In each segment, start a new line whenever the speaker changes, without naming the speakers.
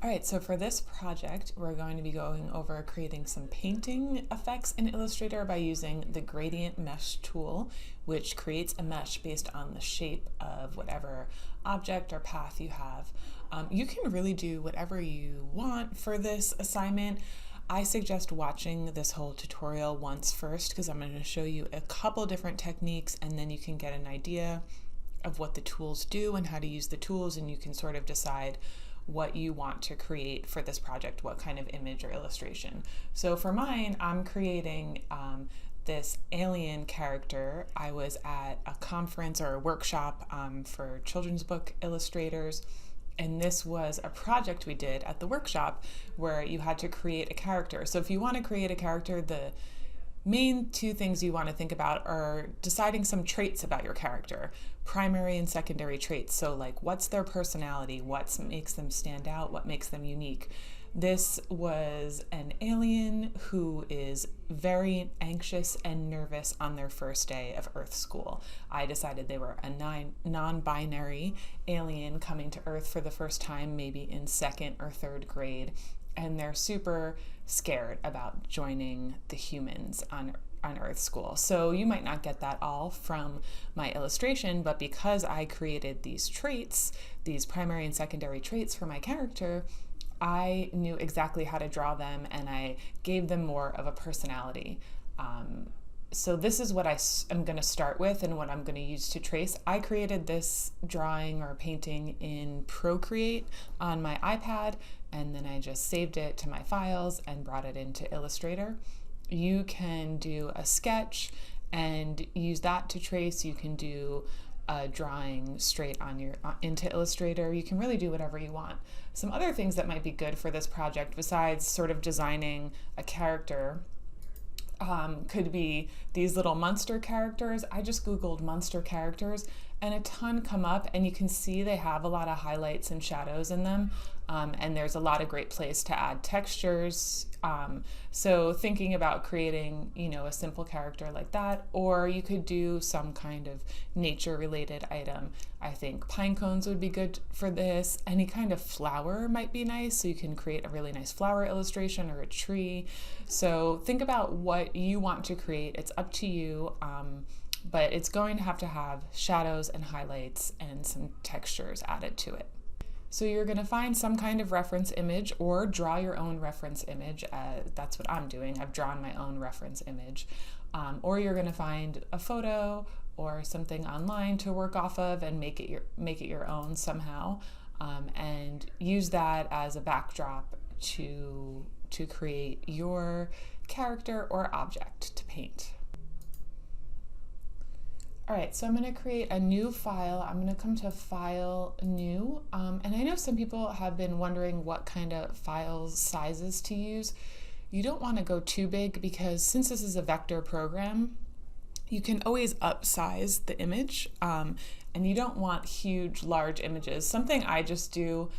All right, so for this project, we're going to be going over creating some painting effects in Illustrator by using the gradient mesh tool, which creates a mesh based on the shape of whatever object or path you have. You can really do whatever you want for this assignment. I suggest watching this whole tutorial once first because I'm going to show you a couple different techniques, and then you can get an idea of what the tools do and how to use the tools, and you can sort of decide what you want to create for this project, what kind of image or illustration. So for mine, I'm creating this alien character. I was at a conference or a workshop for children's book illustrators, and this was a project we did at the workshop where you had to create a character. So if you want to create a character, the main two things you want to think about are deciding some traits about your character, primary and secondary traits. So like, what's their personality? What makes them stand out? What makes them unique? This was an alien who is very anxious and nervous on their first day of Earth school. I decided they were a non-binary alien coming to Earth for the first time, maybe in second or third grade, and they're super scared about joining the humans on Earth school. So you might not get that all from my illustration, but because I created these traits, these primary and secondary traits for my character, I knew exactly how to draw them, and I gave them more of a personality. So this is what I'm going to start with and what I'm going to use to trace. I created this drawing or painting in Procreate on my iPad, and then I just saved it to my files and brought it into Illustrator. You can do a sketch and use that to trace. You can do a drawing straight on into Illustrator. You can really do whatever you want. Some other things that might be good for this project, besides sort of designing a character, could be these little monster characters. I just Googled monster characters and a ton come up, and you can see they have a lot of highlights and shadows in them, and there's a lot of great place to add textures. So thinking about creating, a simple character like that, or you could do some kind of nature related item. I think pine cones would be good for this. Any kind of flower might be nice, so you can create a really nice flower illustration or a tree. So think about what you want to create. It's up to you, but it's going to have shadows and highlights and some textures added to it. So you're going to find some kind of reference image or draw your own reference image. That's what I'm doing. I've drawn my own reference image. Or you're going to find a photo or something online to work off of and make it your own somehow, and use that as a backdrop to create your character or object to paint. All right, so I'm going to create a new file. I'm going to come to File, New, and I know some people have been wondering what kind of file sizes to use. You don't want to go too big because since this is a vector program, you can always upsize the image, and you don't want huge, large images. Something I just do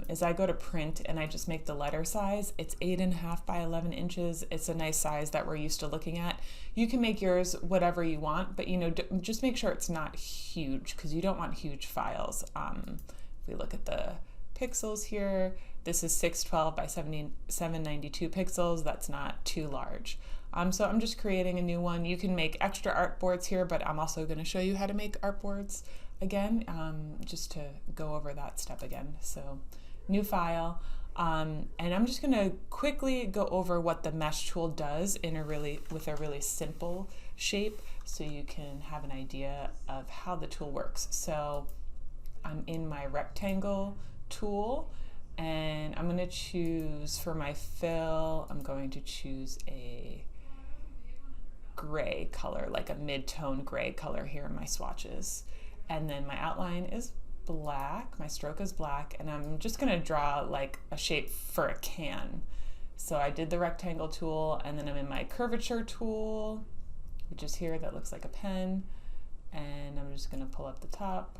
is I go to print and I just make the letter size. It's 8.5 by 11 inches. It's a nice size that we're used to looking at. You can make yours whatever you want, but just make sure it's not huge because you don't want huge files. If we look at the pixels here, this is 612 by 792 pixels. That's not too large. So I'm just creating a new one. You can make extra artboards here, but I'm also going to show you how to make artboards again, just to go over that step again. So new file, and I'm just going to quickly go over what the mesh tool does with a really simple shape so you can have an idea of how the tool works. So I'm in my rectangle tool, and I'm going to choose for my fill, I'm going to choose a gray color, like a mid-tone gray color here in my swatches. And then my outline is black, my stroke is black, and I'm just gonna draw like a shape for a can. So I did the rectangle tool, and then I'm in my curvature tool, which is here, that looks like a pen, and I'm just gonna pull up the top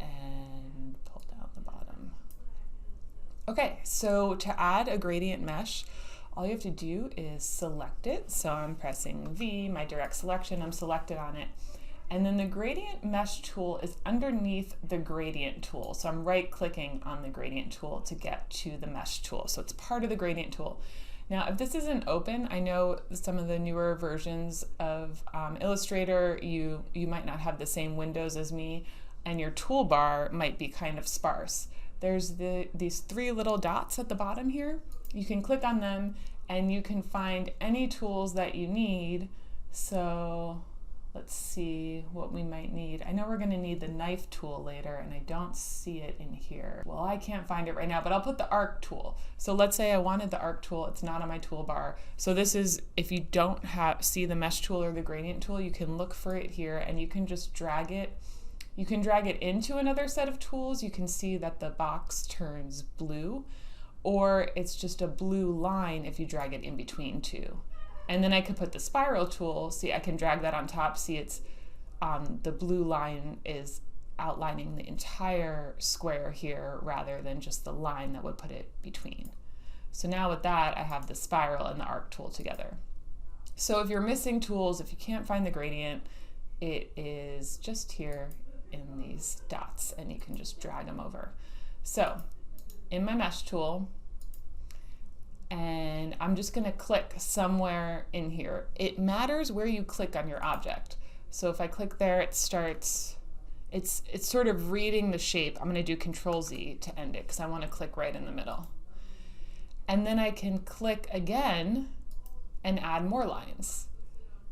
and pull down the bottom. Okay, so to add a gradient mesh, all you have to do is select it. So I'm pressing V, my direct selection, I'm selected on it. And then the gradient mesh tool is underneath the gradient tool. So I'm right clicking on the gradient tool to get to the mesh tool. So it's part of the gradient tool. Now, if this isn't open, I know some of the newer versions of Illustrator, you might not have the same windows as me, and your toolbar might be kind of sparse. There's these three little dots at the bottom here. You can click on them and you can find any tools that you need. So let's see what we might need. I know we're going to need the knife tool later, and I don't see it in here. Well, I can't find it right now, but I'll put the arc tool. So let's say I wanted the arc tool. It's not on my toolbar. So this is, if you don't see the mesh tool or the gradient tool, you can look for it here and you can just drag it. You can drag it into another set of tools. You can see that the box turns blue, or it's just a blue line if you drag it in between two. And then I could put the spiral tool. See, I can drag that on top. See, it's the blue line is outlining the entire square here rather than just the line that would put it between. So now with that, I have the spiral and the arc tool together. So if you're missing tools, if you can't find the gradient, it is just here in these dots, and you can just drag them over. So in my mesh tool, and I'm just going to click somewhere in here. It matters where you click on your object. So if I click there, it starts, it's sort of reading the shape. I'm going to do Control Z to end it because I want to click right in the middle. And then I can click again and add more lines.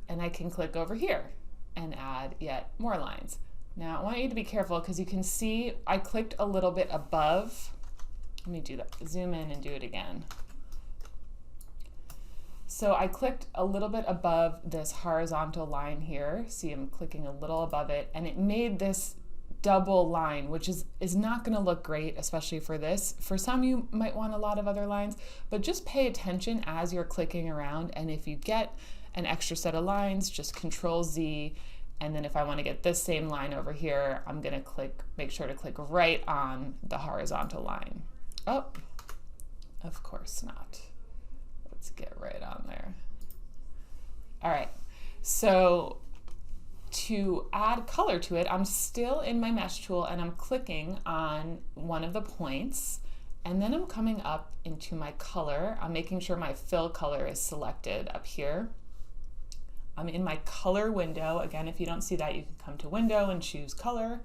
And I can click over here and add yet more lines. Now I want you to be careful because you can see I clicked a little bit above. Let me do that. Zoom in and do it again. So I clicked a little bit above this horizontal line here. See, I'm clicking a little above it, and it made this double line, which is not going to look great, especially for this. For some, you might want a lot of other lines, but just pay attention as you're clicking around. And if you get an extra set of lines, just Control Z. And then if I want to get this same line over here, I'm going to make sure to click right on the horizontal line. Oh, of course not. Let's get right on there. All right, so to add color to it, I'm still in my mesh tool and I'm clicking on one of the points, and then I'm coming up into my color. I'm making sure my fill color is selected up here. I'm in my color window. Again, if you don't see that, you can come to window and choose color.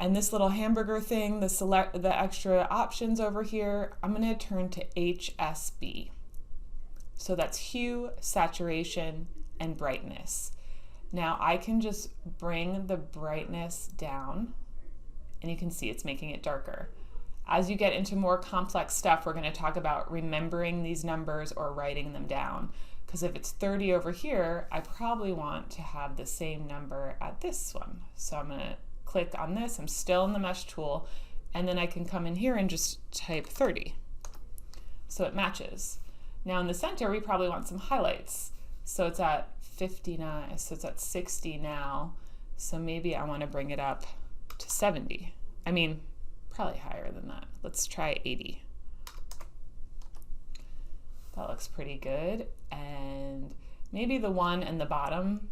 And this little hamburger thing, the extra options over here, I'm going to turn to HSB. So that's hue, saturation, and brightness. Now I can just bring the brightness down, and you can see it's making it darker. As you get into more complex stuff, we're going to talk about remembering these numbers or writing them down. Because if it's 30 over here, I probably want to have the same number at this one. So I'm going to click on this. I'm still in the mesh tool, and then I can come in here and just type 30. So it matches. Now in the center, we probably want some highlights. So it's at 59, so it's at 60 now. So maybe I want to bring it up to 70. I mean, probably higher than that. Let's try 80. That looks pretty good. And maybe the one in the bottom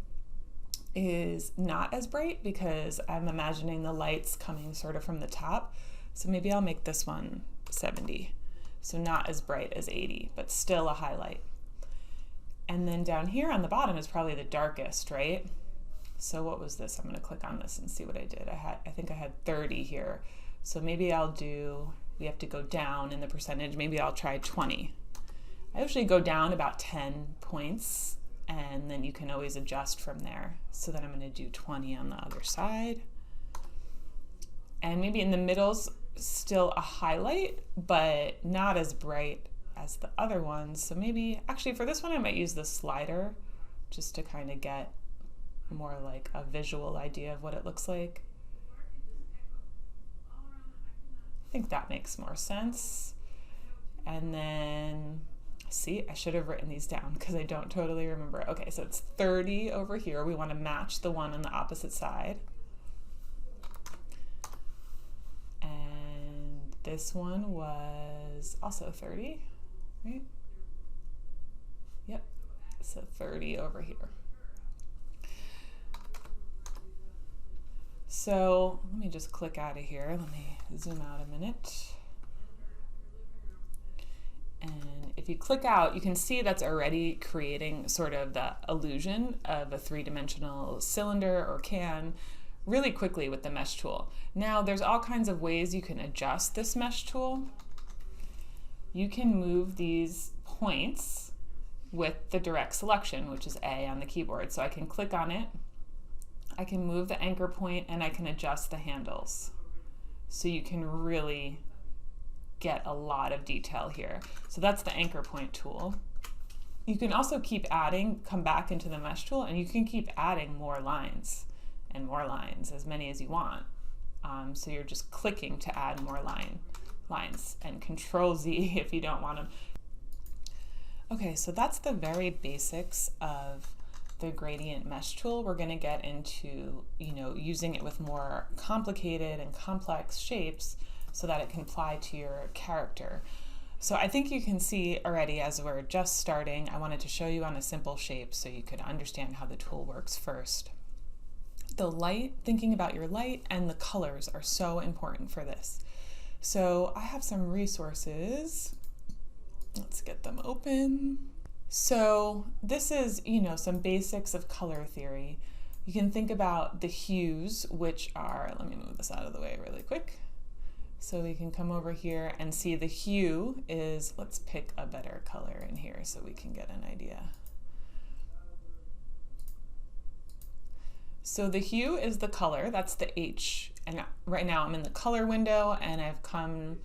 is not as bright because I'm imagining the lights coming sort of from the top. So maybe I'll make this one 70. So not as bright as 80, but still a highlight. And then down here on the bottom is probably the darkest, right? So what was this? I'm going to click on this and see what I did. I think I had 30 here. So maybe I'll do, we have to go down in the percentage. Maybe I'll try 20. I usually go down about 10 points, and then you can always adjust from there. So then I'm going to do 20 on the other side. And maybe in the middle's still a highlight, but not as bright as the other ones. So maybe, actually for this one, I might use the slider just to kind of get more like a visual idea of what it looks like. I think that makes more sense. And then, see, I should have written these down because I don't totally remember. Okay, so it's 30 over here. We want to match the one on the opposite side. And this one was also 30, right? Yep, so 30 over here. So let me just click out of here. Let me zoom out a minute. And if you click out, you can see that's already creating sort of the illusion of a three-dimensional cylinder or can really quickly with the mesh tool. Now there's all kinds of ways you can adjust this mesh tool. You can move these points with the direct selection, which is A on the keyboard. So I can click on it, I can move the anchor point, and I can adjust the handles. So you can really get a lot of detail here. So that's the anchor point tool. You can also keep adding, come back into the mesh tool, and you can keep adding more lines and more lines, as many as you want. So you're just clicking to add more lines, and Control Z if you don't want them. Okay, so that's the very basics of the gradient mesh tool. We're going to get into, using it with more complicated and complex shapes so that it can apply to your character. So I think you can see already, as we're just starting, I wanted to show you on a simple shape so you could understand how the tool works first. The light, thinking about your light and the colors are so important for this. So I have some resources. Let's get them open. So this is, some basics of color theory. You can think about the hues, which are, let me move this out of the way really quick. So we can come over here and see the hue is, let's pick a better color in here so we can get an idea. So the hue is the color, that's the H. And right now I'm in the color window and I've come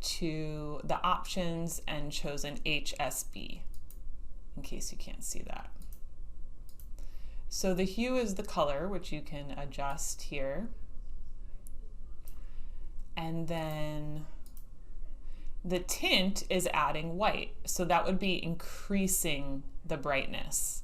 to the options and chosen HSB, in case you can't see that. So the hue is the color, which you can adjust here. And then the tint is adding white. So that would be increasing the brightness.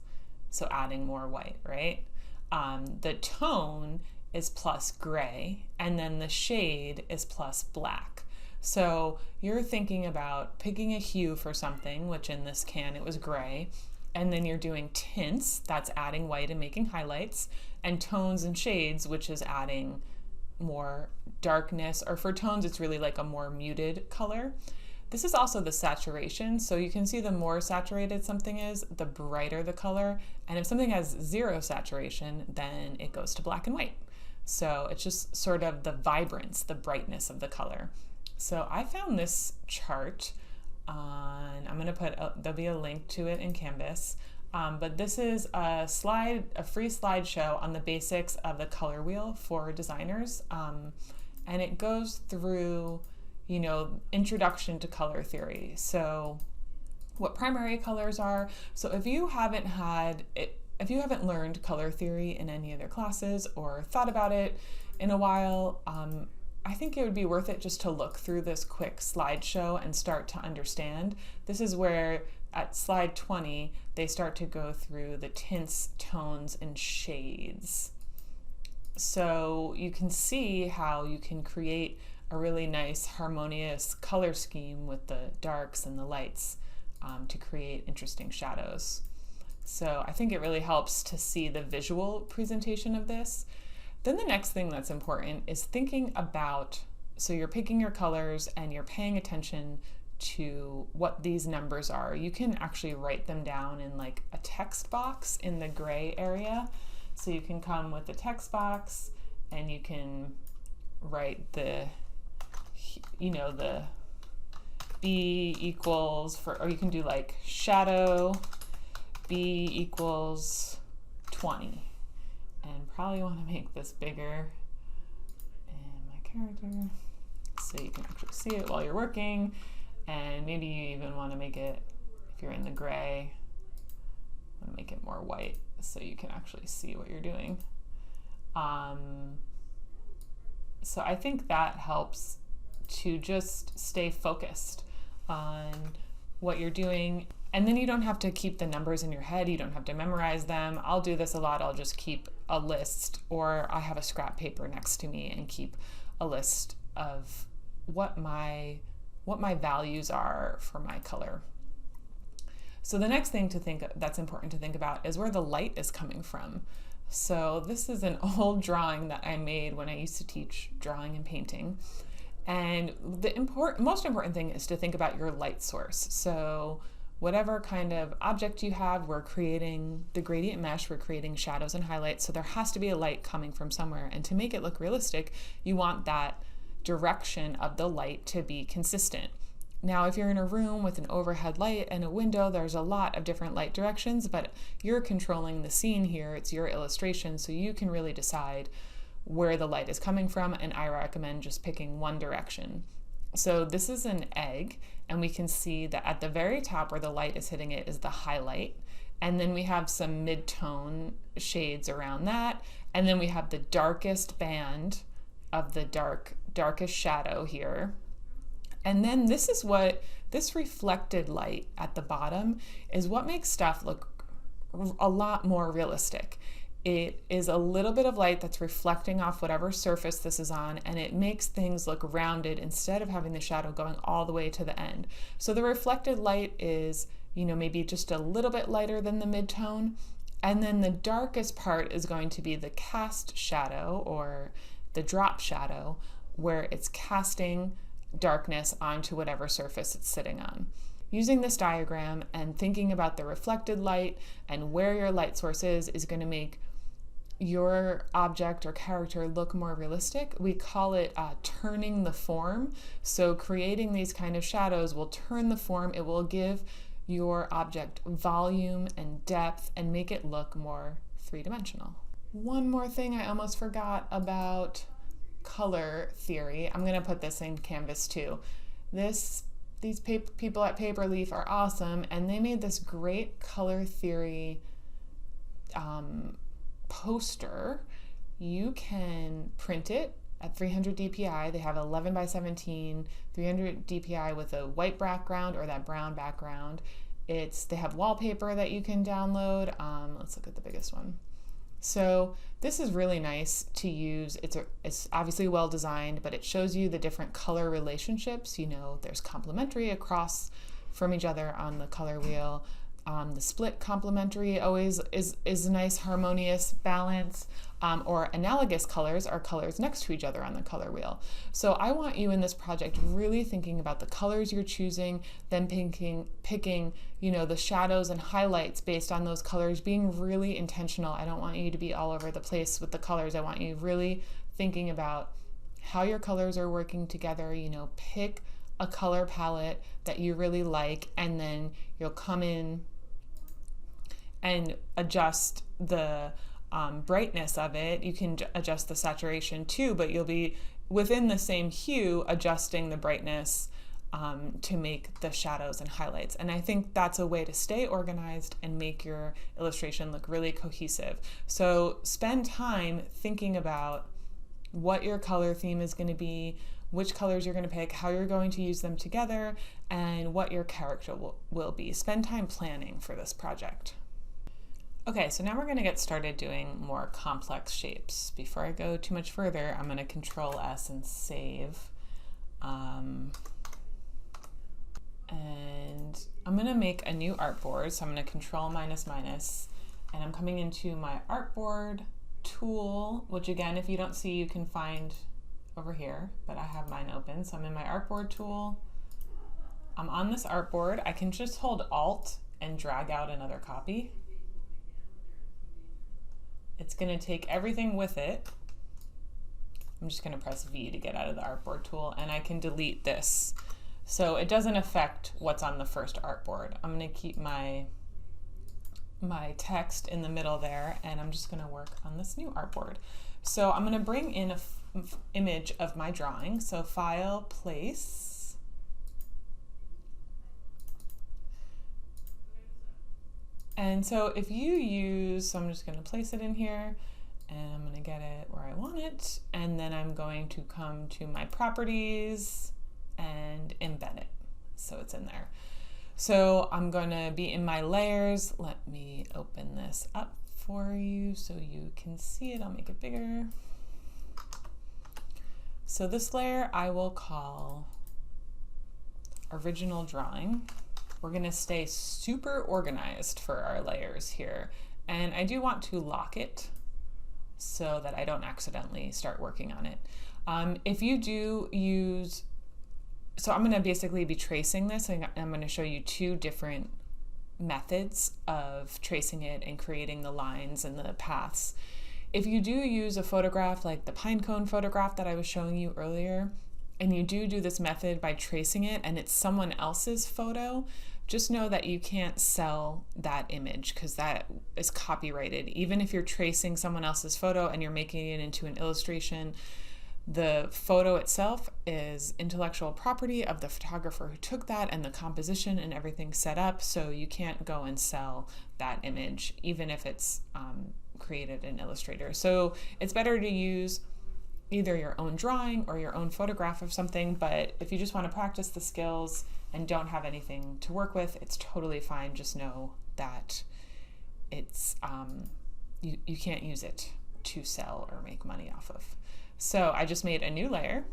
So adding more white, right? The tone is plus gray, and then the shade is plus black. So you're thinking about picking a hue for something, which in this can it was gray, and then you're doing tints, that's adding white and making highlights, and tones and shades, which is adding more darkness, or for tones it's really like a more muted color. This is also the saturation, so you can see the more saturated something is, the brighter the color, and if something has zero saturation, then it goes to black and white. So it's just sort of the vibrance, the brightness of the color. So I found this chart on, I'm going to put, there'll be a link to it in Canvas, but this is a free slideshow on the basics of the color wheel for designers, and it goes through, introduction to color theory. So what primary colors are. So if you haven't learned color theory in any other classes or thought about it in a while, I think it would be worth it just to look through this quick slideshow and start to understand. This is where at slide 20, they start to go through the tints, tones, and shades. So you can see how you can create a really nice harmonious color scheme with the darks and the lights to create interesting shadows. So I think it really helps to see the visual presentation of this. Then the next thing that's important is thinking about, so you're picking your colors and you're paying attention to what these numbers are. You can actually write them down in like a text box in the gray area. So you can come with the text box and you can write the, the B equals for, or you can do like shadow B equals 20. And probably want to make this bigger in my character so you can actually see it while you're working. And maybe you even want to make it, if you're in the gray, want to make it more white so you can actually see what you're doing. So I think that helps to just stay focused on what you're doing. And then you don't have to keep the numbers in your head. You don't have to memorize them. I'll do this a lot. I'll just keep a list, or I have a scrap paper next to me and keep a list of what my values are for my color. So the next thing that's important to think about is where the light is coming from. So this is an old drawing that I made when I used to teach drawing and painting. And the most important thing is to think about your light source. So whatever kind of object you have, we're creating the gradient mesh, we're creating shadows and highlights. So there has to be a light coming from somewhere. And to make it look realistic, you want that direction of the light to be consistent. Now, if you're in a room with an overhead light and a window, there's a lot of different light directions, but you're controlling the scene here. It's your illustration, so you can really decide where the light is coming from, and I recommend just picking one direction. So this is an egg, and we can see that at the very top where the light is hitting it is the highlight, and then we have some mid-tone shades around that, and then we have the darkest band of the darkest shadow here. And then this reflected light at the bottom is what makes stuff look a lot more realistic. It is a little bit of light that's reflecting off whatever surface this is on, and it makes things look rounded instead of having the shadow going all the way to the end. So the reflected light is, maybe just a little bit lighter than the midtone. And then the darkest part is going to be the cast shadow or the drop shadow, where it's casting darkness onto whatever surface it's sitting on. Using this diagram and thinking about the reflected light and where your light source is going to make your object or character look more realistic. We call it turning the form. So creating these kind of shadows will turn the form. It will give your object volume and depth and make it look more three-dimensional. One more thing I almost forgot about color theory. I'm going to put this in Canvas too. These people at Paperleaf are awesome, and they made this great color theory poster. You can print it at 300 DPI. They have 11 by 17, 300 DPI with a white background or that brown background. They have wallpaper that you can download. Let's look at the biggest one. So this is really nice to use. It's obviously well designed, but it shows you the different color relationships. There's complementary across from each other on the color wheel. The split complementary always is a nice harmonious balance, or analogous colors are colors next to each other on the color wheel. So I want you in this project really thinking about the colors you're choosing, then picking the shadows and highlights based on those colors, being really intentional. I don't want you to be all over the place with the colors. I want you really thinking about how your colors are working together. Pick a color palette that you really like, and then you'll come in and adjust the brightness of it. You can adjust the saturation too, but you'll be within the same hue adjusting the brightness to make the shadows and highlights. And I think that's a way to stay organized and make your illustration look really cohesive. So spend time thinking about what your color theme is going to be, which colors you're going to pick, how you're going to use them together, and what your character will be. Spend time planning for this project. Okay, so now we're going to get started doing more complex shapes. Before I go too much further, I'm going to Control S and save. And I'm going to make a new artboard. So I'm going to Control minus, and I'm coming into my artboard tool, which again, if you don't see, you can find over here, but I have mine open. So I'm in my artboard tool. I'm on this artboard. I can just hold Alt and drag out another copy. It's going to take everything with it. I'm just going to press V to get out of the artboard tool, and I can delete this. So it doesn't affect what's on the first artboard. I'm going to keep my text in the middle there, and I'm just going to work on this new artboard. So I'm going to bring in a image of my drawing. So File, Place. And so if you use, so I'm just going to place it in here, and I'm going to get it where I want it, and then I'm going to come to my properties and embed it so it's in there. So I'm going to be in my layers. Let me open this up for you so you can see it. I'll make it bigger. So this layer I will call Original Drawing. We're going to stay super organized for our layers here. And I do want to lock it so that I don't accidentally start working on it. If you do use, so I'm going to basically be tracing this, and I'm going to show you two different methods of tracing it and creating the lines and the paths. If you do use a photograph like the pine cone photograph that I was showing you earlier, and you do this method by tracing it and it's someone else's photo, just know that you can't sell that image because that is copyrighted. Even if you're tracing someone else's photo and you're making it into an illustration, the photo itself is intellectual property of the photographer who took that, and the composition and everything set up, so you can't go and sell that image, even if it's created in Illustrator. So it's better to use either your own drawing or your own photograph of something, but if you just want to practice the skills and don't have anything to work with, it's totally fine. Just know that it's you can't use it to sell or make money off of. So I just made a new layer,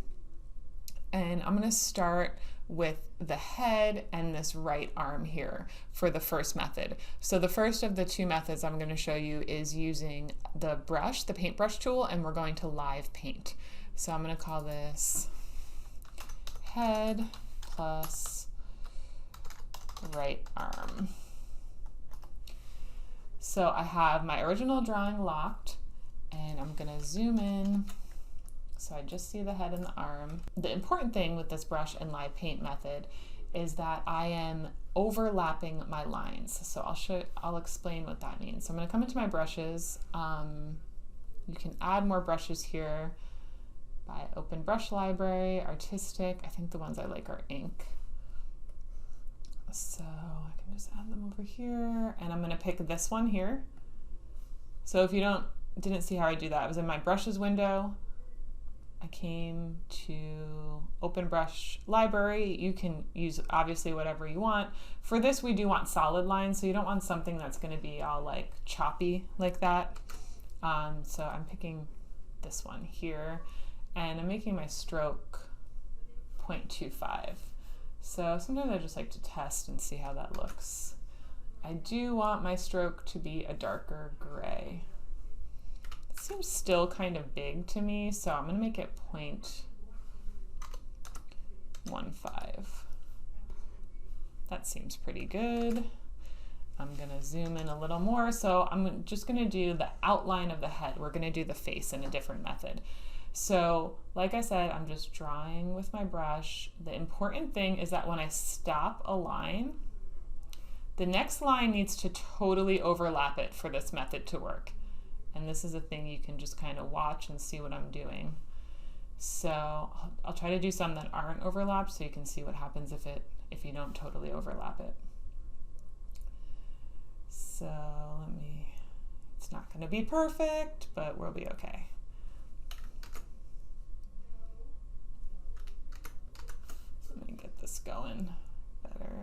and I'm going to start with the head and this right arm here for the first method. So the first of the two methods I'm going to show you is using the brush, the paintbrush tool, and we're going to live paint. So I'm going to call this head plus right arm. So I have my original drawing locked, and I'm going to zoom in. So I just see the head and the arm. The important thing with this brush and live paint method is that I am overlapping my lines. So I'll explain what that means. So I'm going to come into my brushes. You can add more brushes here by open brush library, artistic. I think the ones I like are ink. So I can just add them over here, and I'm going to pick this one here. So if you didn't see how I do that, I was in my brushes window. I came to open brush library. You can use obviously whatever you want. For this, we do want solid lines, so you don't want something that's going to be all like choppy like that. So I'm picking this one here, and I'm making my stroke 0.25. So sometimes I just like to test and see how that looks. I do want my stroke to be a darker gray. Seems still kind of big to me, so I'm going to make it 0.15. That seems pretty good. I'm going to zoom in a little more. So I'm just going to do the outline of the head. We're going to do the face in a different method. So like I said, I'm just drawing with my brush. The important thing is that when I stop a line, the next line needs to totally overlap it for this method to work. And this is a thing you can just kind of watch and see what I'm doing. So I'll try to do some that aren't overlapped so you can see what happens if you don't totally overlap it. So it's not going to be perfect, but we'll be okay. Let me get this going better.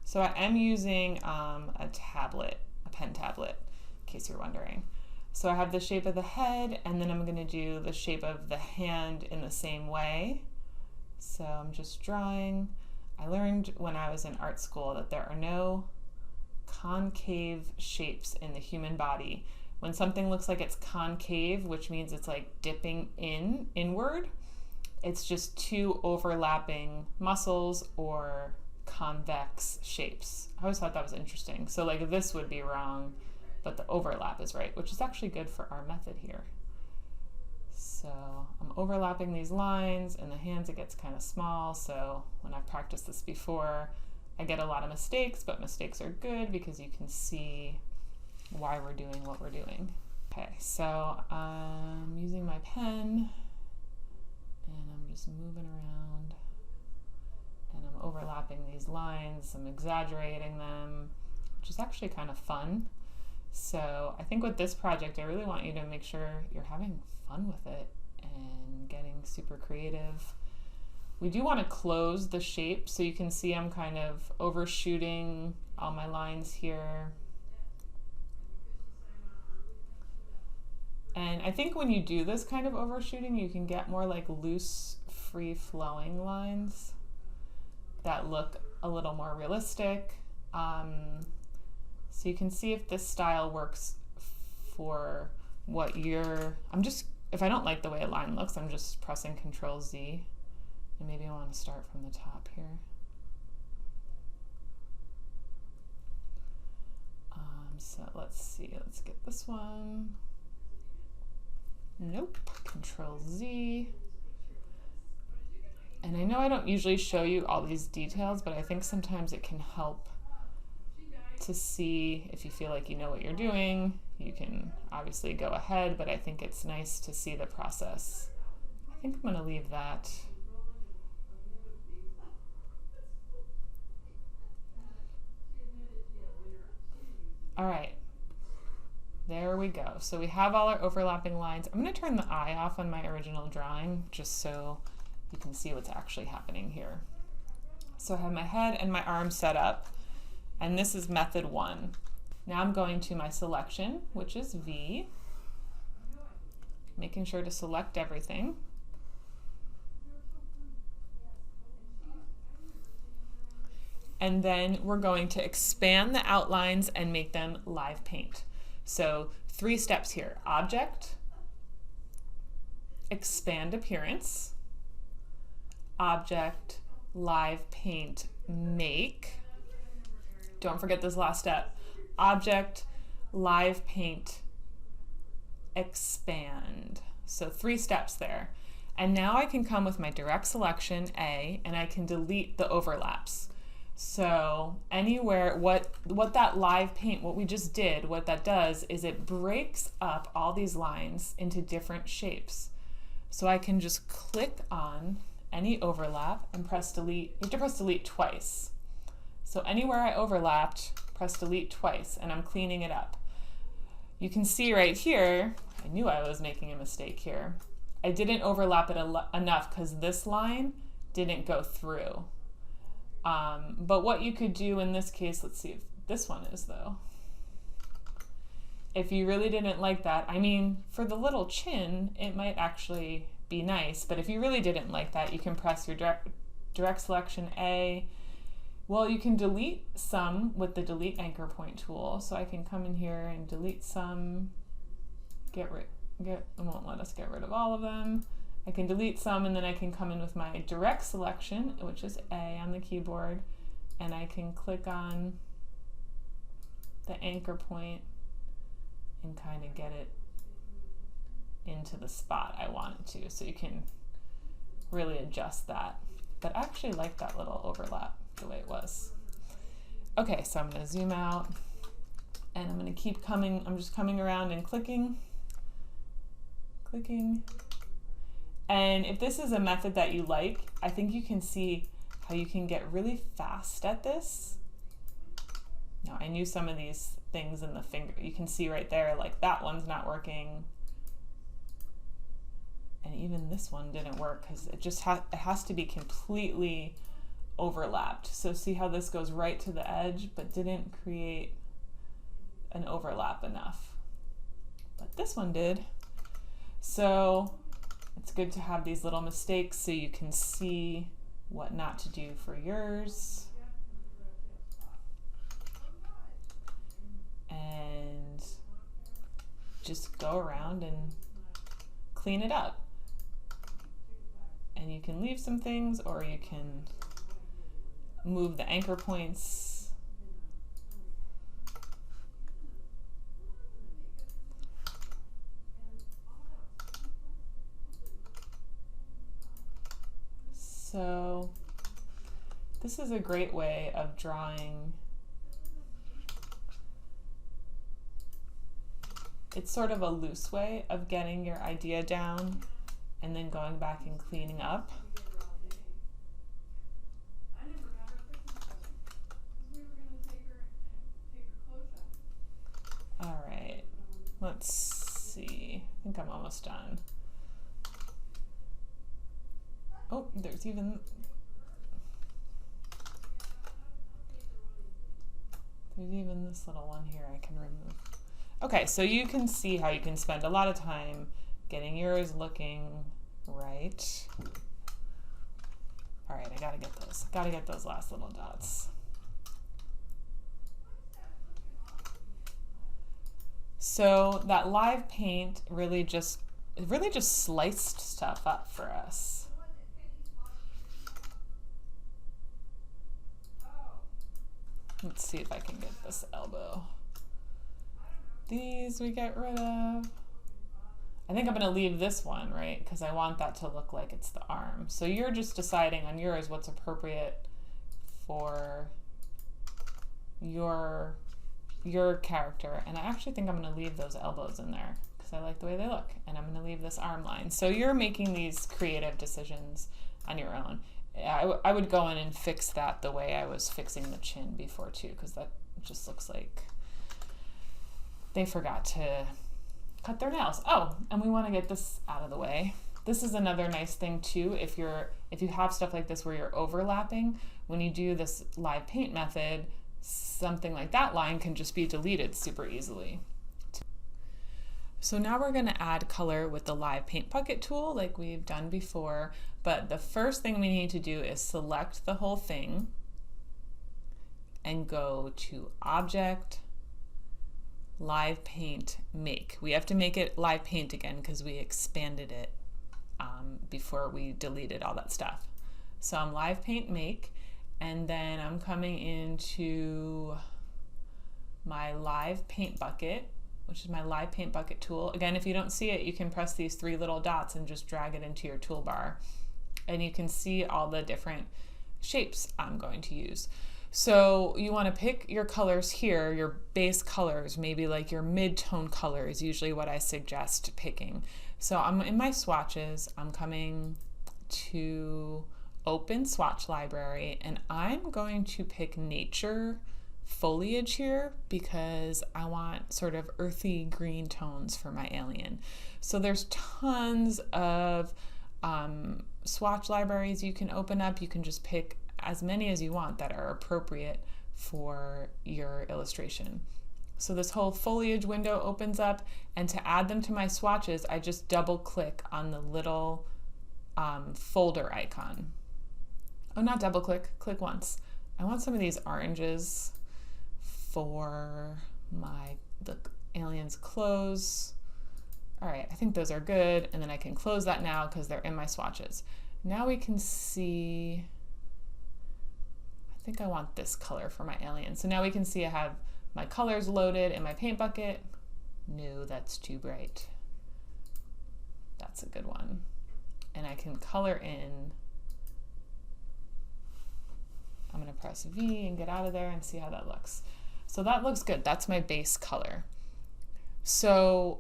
So I am using a pen tablet, in case you're wondering. So I have the shape of the head, and then I'm going to do the shape of the hand in the same way. So I'm just drawing. I learned when I was in art school that there are no concave shapes in the human body. When something looks like it's concave, which means it's like dipping inward, it's just two overlapping muscles or convex shapes. I always thought that was interesting. So like this would be wrong, but the overlap is right, which is actually good for our method here. So I'm overlapping these lines. In the hands it gets kind of small, so when I've practiced this before, I get a lot of mistakes, but mistakes are good because you can see why we're doing what we're doing. Okay, so I'm using my pen, and I'm just moving around, and I'm overlapping these lines. I'm exaggerating them, which is actually kind of fun. So I think with this project, I really want you to make sure you're having fun with it and getting super creative. We do want to close the shape, so you can see I'm kind of overshooting all my lines here. And I think when you do this kind of overshooting, you can get more like loose, free-flowing lines that look a little more realistic. So you can see if this style works for if I don't like the way a line looks, I'm just pressing Control Z. And maybe I want to start from the top here. So let's see, let's get this one. Nope, Control Z. And I know I don't usually show you all these details, but I think sometimes it can help to see if you feel like you know what you're doing. You can obviously go ahead, but I think it's nice to see the process. I think I'm gonna leave that. All right, there we go. So we have all our overlapping lines. I'm gonna turn the eye off on my original drawing just so you can see what's actually happening here. So I have my head and my arm set up, and this is method 1. Now I'm going to my selection, which is V, making sure to select everything. And then we're going to expand the outlines and make them live paint. So 3 steps here: object, expand appearance, object, live paint, make. Don't forget this last step: object, live paint, expand. So 3 steps there. And now I can come with my direct selection, A, and I can delete the overlaps. So anywhere, what that live paint, what we just did, what that does is it breaks up all these lines into different shapes. So I can just click on any overlap and press delete. You have to press delete twice. So anywhere I overlapped, press delete twice, and I'm cleaning it up. You can see right here, I knew I was making a mistake here. I didn't overlap it enough because this line didn't go through. But what you could do in this case, let's see if this one is though. If you really didn't like that, I mean, for the little chin, it might actually be nice, but if you really didn't like that, you can press your direct selection A. Well, you can delete some with the delete anchor point tool. So I can come in here and delete some, it won't let us get rid of all of them. I can delete some, and then I can come in with my direct selection, which is A on the keyboard, and I can click on the anchor point and kind of get it into the spot I want it to. So you can really adjust that. But I actually like that little overlap the way it was. Okay, so I'm going to zoom out, and I'm going to keep coming. I'm just coming around and clicking. And if this is a method that you like, I think you can see how you can get really fast at this. Now, I knew some of these things in the finger. You can see right there, like that one's not working. And even this one didn't work because it just it has to be completely overlapped. So see how this goes right to the edge, but didn't create an overlap enough. But this one did. So it's good to have these little mistakes so you can see what not to do for yours. And just go around and clean it up. And you can leave some things, or you can move the anchor points. So this is a great way of drawing. It's sort of a loose way of getting your idea down and then going back and cleaning up. All right, let's see. I think I'm almost done. Oh, there's even this little one here I can remove. Okay, so you can see how you can spend a lot of time getting yours looking right. All right, I gotta get those last little dots. So that live paint really just sliced stuff up for us. Let's see if I can get this elbow. These we get rid of. I think I'm going to leave this one, right? Because I want that to look like it's the arm. So you're just deciding on yours what's appropriate for your character. And I actually think I'm going to leave those elbows in there because I like the way they look. And I'm going to leave this arm line. So you're making these creative decisions on your own. I would go in and fix that the way I was fixing the chin before too, because that just looks like they forgot to cut their nails. Oh, and we want to get this out of the way. This is another nice thing too. If you have stuff like this where you're overlapping, when you do this live paint method, something like that line can just be deleted super easily. So now we're going to add color with the live paint bucket tool like we've done before, but the first thing we need to do is select the whole thing and go to Object, Live Paint, Make. We have to make it live paint again because we expanded it before we deleted all that stuff. So I'm live paint make, and then I'm coming into my live paint bucket, which is my live paint bucket tool. Again, if you don't see it, you can press these three little dots and just drag it into your toolbar. And you can see all the different shapes I'm going to use. So you want to pick your colors here, your base colors, maybe like your mid-tone color is usually what I suggest picking. So I'm in my swatches, I'm coming to Open Swatch Library, and I'm going to pick Nature Foliage here because I want sort of earthy green tones for my alien. So there's tons of swatch libraries you can open up. You can just pick as many as you want that are appropriate for your illustration. So this whole foliage window opens up, and to add them to my swatches, I just double click on the little folder icon. Oh, not double click, click once. I want some of these oranges for the alien's clothes. All right, I think those are good, and then I can close that now because they're in my swatches. Now we can see, I think I want this color for my alien. So now we can see I have my colors loaded in my paint bucket. No, that's too bright. That's a good one. And I can color in. I'm gonna press V and get out of there and see how that looks. So that looks good. That's my base color. So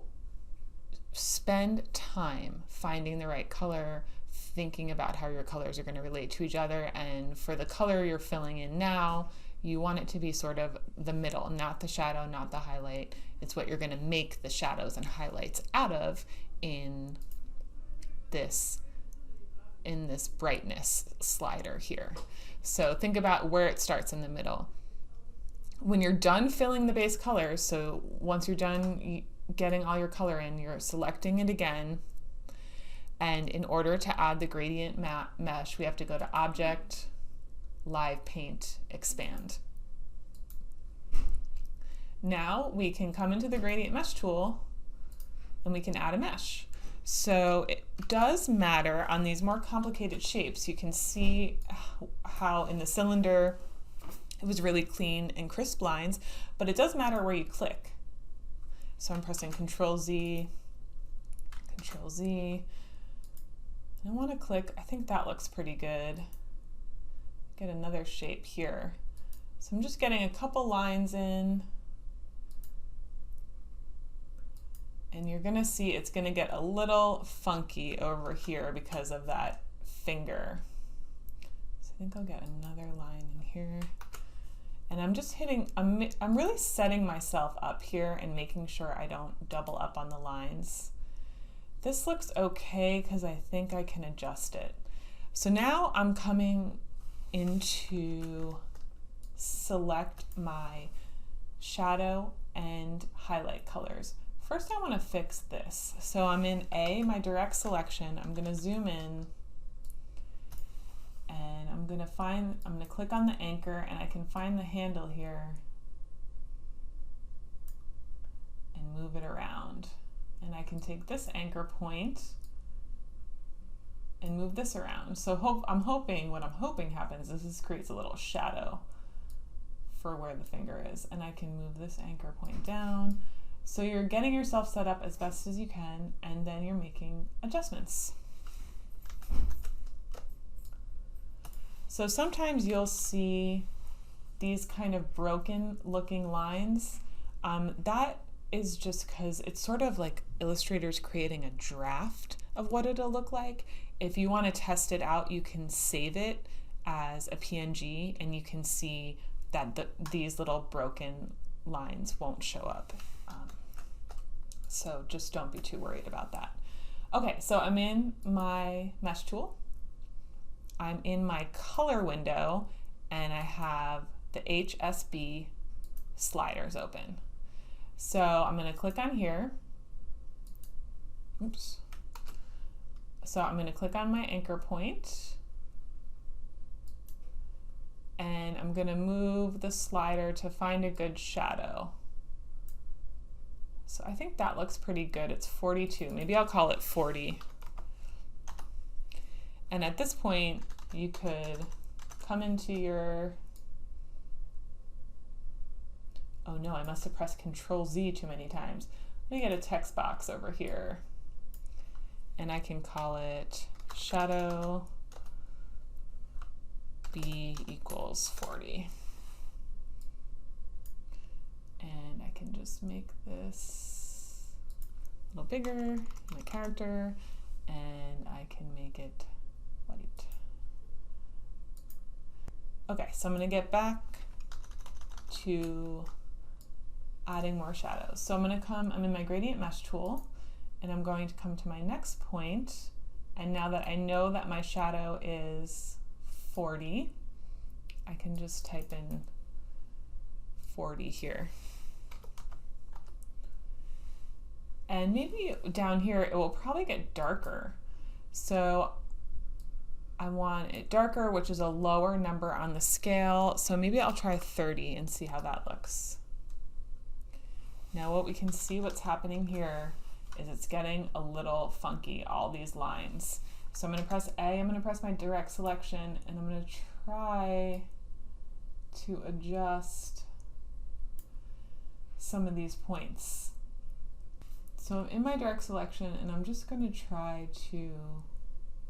spend time finding the right color, thinking about how your colors are going to relate to each other. And for the color you're filling in now, you want it to be sort of the middle, not the shadow, not the highlight. It's what you're going to make the shadows and highlights out of in this brightness slider here. So think about where it starts in the middle. When you're done filling the base colors, so once you're done getting all your color in, you're selecting it again. And in order to add the gradient mesh, we have to go to Object, Live Paint, Expand. Now we can come into the gradient mesh tool and we can add a mesh. So it does matter on these more complicated shapes. You can see how in the cylinder it was really clean and crisp lines, but it does matter where you click. So I'm pressing Control Z, Control Z. I want to click, I think that looks pretty good. Get another shape here. So I'm just getting a couple lines in. And you're gonna see it's gonna get a little funky over here because of that finger. So I think I'll get another line in here. And I'm just hitting, I'm really setting myself up here and making sure I don't double up on the lines. This looks okay because I think I can adjust it. So now I'm coming into select my shadow and highlight colors. First I want to fix this. So I'm in A, my direct selection. I'm going to zoom in and I'm going to click on the anchor and I can find the handle here and move it around. And I can take this anchor point and move this around. So what I'm hoping happens is this creates a little shadow for where the finger is. And I can move this anchor point down. So you're getting yourself set up as best as you can, and then you're making adjustments. So sometimes you'll see these kind of broken looking lines. That is just because it's sort of like Illustrator's creating a draft of what it'll look like. If you want to test it out, you can save it as a PNG and you can see that these little broken lines won't show up. So just don't be too worried about that. Okay, so I'm in my mesh tool. I'm in my color window and I have the HSB sliders open. So I'm going to click on here. Oops. So I'm going to click on my anchor point and I'm going to move the slider to find a good shadow. So I think that looks pretty good. It's 42. Maybe I'll call it 40. And at this point, you could come into your, oh no, I must have pressed Control Z too many times. Let me get a text box over here. And I can call it shadow B equals 40. And I can just make this a little bigger, my character, and I can make it white. Okay, so I'm going to get back to adding more shadows. So I'm in my gradient mesh tool, and I'm going to come to my next point, and now that I know that my shadow is 40, I can just type in 40 here. And maybe down here it will probably get darker. So I want it darker, which is a lower number on the scale. So maybe I'll try 30 and see how that looks. Now what we can see what's happening here is it's getting a little funky, all these lines. So I'm going to press A, I'm going to press my direct selection, and I'm going to try to adjust some of these points. So I'm in my direct selection and I'm just going to try to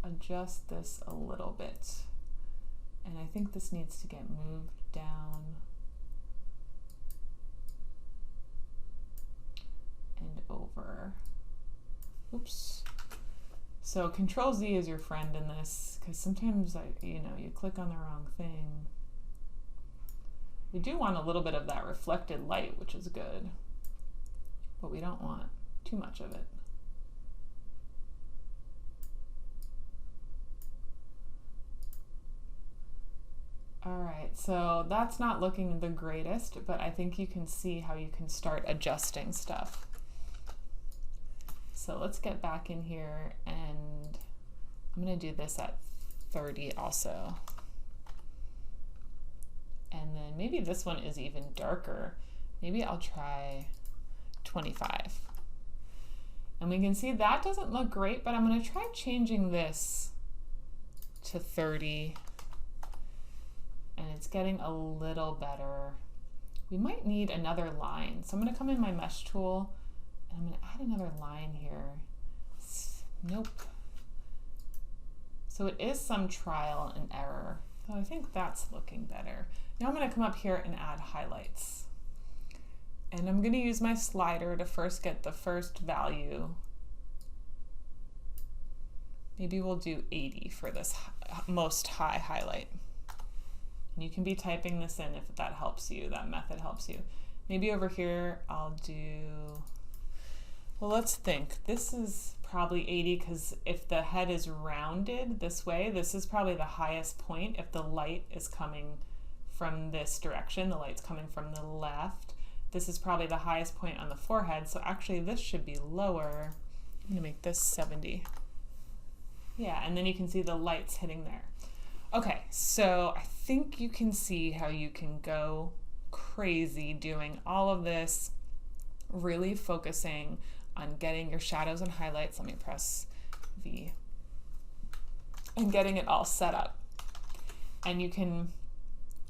adjust this a little bit. And I think this needs to get moved down and over. Oops. So Control Z is your friend in this, because sometimes you click on the wrong thing. We do want a little bit of that reflected light, which is good, but we don't want too much of it. All right, so that's not looking the greatest, but I think you can see how you can start adjusting stuff. So let's get back in here, and I'm going to do this at 30 also. And then maybe this one is even darker. Maybe I'll try 25. And we can see that doesn't look great, but I'm going to try changing this to 30. And it's getting a little better. We might need another line. So I'm going to come in my mesh tool and I'm going to add another line here. Nope. So it is some trial and error. So I think that's looking better. Now I'm going to come up here and add highlights. And I'm going to use my slider to first get the first value. Maybe we'll do 80 for this most high highlight. And you can be typing this in if that helps you, that method helps you. Maybe over here I'll do, well, let's think. This is probably 80 because if the head is rounded this way, this is probably the highest point. If the light is coming from this direction, the light's coming from the left, this is probably the highest point on the forehead. So actually this should be lower. I'm gonna make this 70. Yeah, and then you can see the lights hitting there. Okay, so I think you can see how you can go crazy doing all of this really focusing on getting your shadows and highlights. Let me press V. And getting it all set up. And you can,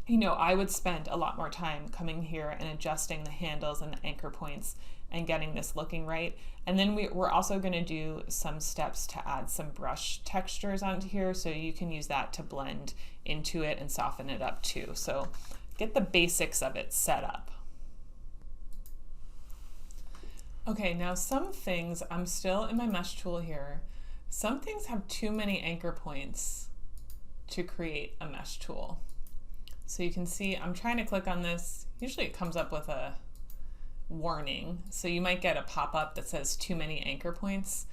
I would spend a lot more time coming here and adjusting the handles and the anchor points and getting this looking right. And then we're also going to do some steps to add some brush textures onto here, so you can use that to blend into it and soften it up too. So get the basics of it set up. Okay, now some things, I'm still in my mesh tool here. Some things have too many anchor points to create a mesh tool. So you can see I'm trying to click on this. Usually it comes up with a warning. So you might get a pop-up that says too many anchor points.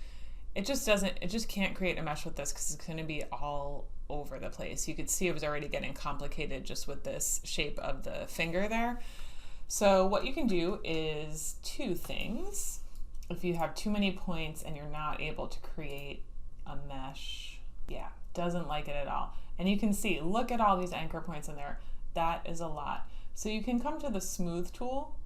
It just can't create a mesh with this because it's going to be all over the place. You could see it was already getting complicated just with this shape of the finger there. So what you can do is two things. If you have too many points and you're not able to create a mesh, doesn't like it at all. And you can see, look at all these anchor points in there. That is a lot. So you can come to the smooth tool.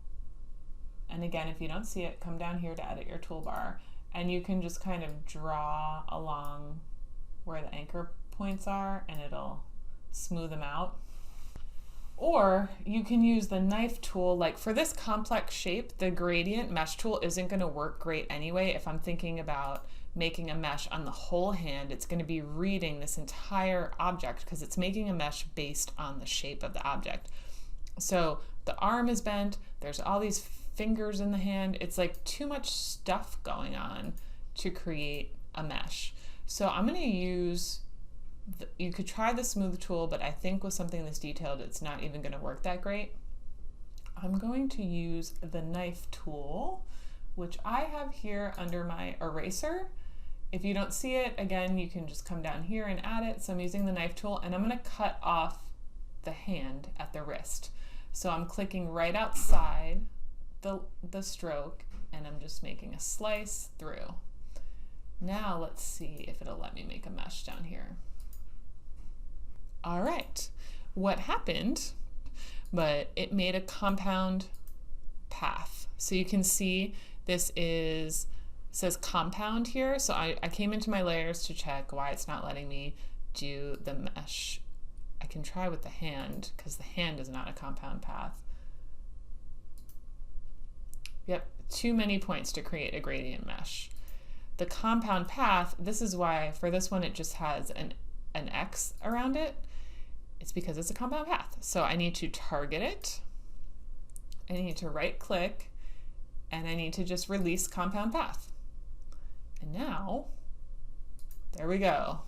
And again, if you don't see it, come down here to edit your toolbar. And you can just kind of draw along where the anchor points are and it'll smooth them out. Or you can use the knife tool. Like for this complex shape, the gradient mesh tool isn't going to work great anyway. If I'm thinking about making a mesh on the whole hand, it's going to be reading this entire object because it's making a mesh based on the shape of the object. So the arm is bent, there's all these fingers in the hand. It's like too much stuff going on to create a mesh. So I'm going to use you could try the smooth tool, but I think with something this detailed, it's not even going to work that great. I'm going to use the knife tool, which I have here under my eraser. If you don't see it, again, you can just come down here and add it. So I'm using the knife tool and I'm going to cut off the hand at the wrist. So I'm clicking right outside the stroke and I'm just making a slice through. Now let's see if it'll let me make a mesh down here. All right, what happened, but it made a compound path. So you can see this says compound here. So I came into my layers to check why it's not letting me do the mesh. I can try with the hand because the hand is not a compound path. Yep, too many points to create a gradient mesh. The compound path, this is why for this one it just has an X around it. It's because it's a compound path. So I need to target it. I need to right click and I need to just release compound path. And now, there we go.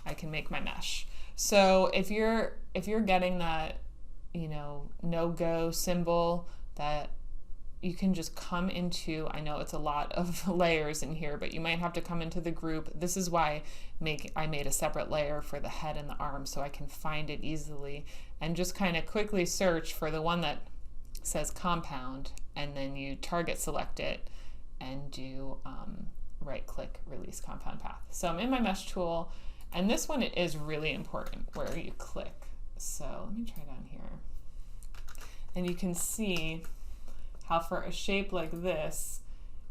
I can make my mesh. So if you're getting that, no-go symbol, that you can just come into, I know it's a lot of layers in here, but you might have to come into the group. This is why I made a separate layer for the head and the arm so I can find it easily and just kind of quickly search for the one that says compound, and then you target select it and do right click release compound path. So I'm in my mesh tool, and this one is really important where you click. So let me try down here. And you can see how for a shape like this,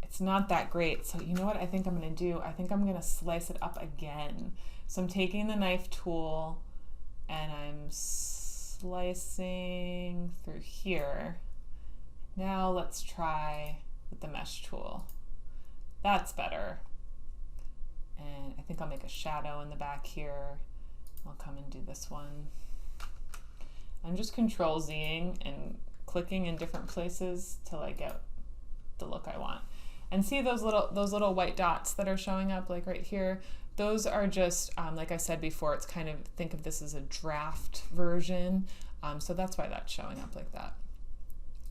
it's not that great. So you know what I think I'm going to do? I think I'm going to slice it up again. So I'm taking the knife tool and I'm slicing through here. Now let's try with the mesh tool. That's better. And I think I'll make a shadow in the back here. I'll come and do this one. I'm just Control Zing and clicking in different places till I get the look I want. And see those little white dots that are showing up like right here? Those are just, like I said before, it's kind of, think of this as a draft version. So that's why that's showing up like that.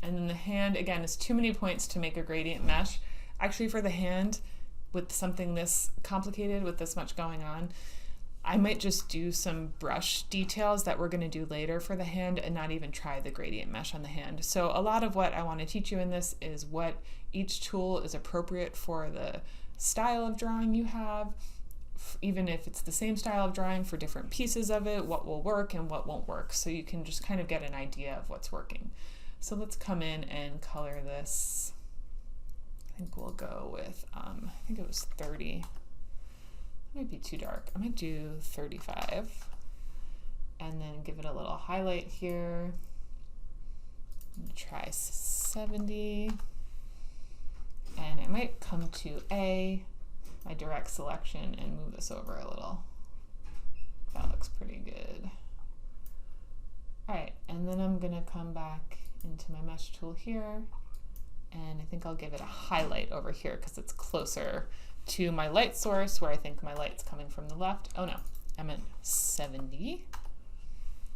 And then the hand, again, is too many points to make a gradient mesh. Actually for the hand, with something this complicated, with this much going on, I might just do some brush details that we're going to do later for the hand and not even try the gradient mesh on the hand. So a lot of what I want to teach you in this is what each tool is appropriate for the style of drawing you have, even if it's the same style of drawing for different pieces of it, what will work and what won't work, so you can just kind of get an idea of what's working. So let's come in and color this I think we'll go with, I think it was 30. That might be too dark. I might do 35 and then give it a little highlight here. I'm gonna try 70. And I might come to A, my direct selection, and move this over a little. That looks pretty good. All right, and then I'm gonna come back into my mesh tool here, and I think I'll give it a highlight over here because it's closer to my light source where I think my light's coming from the left. Oh no, I meant 70.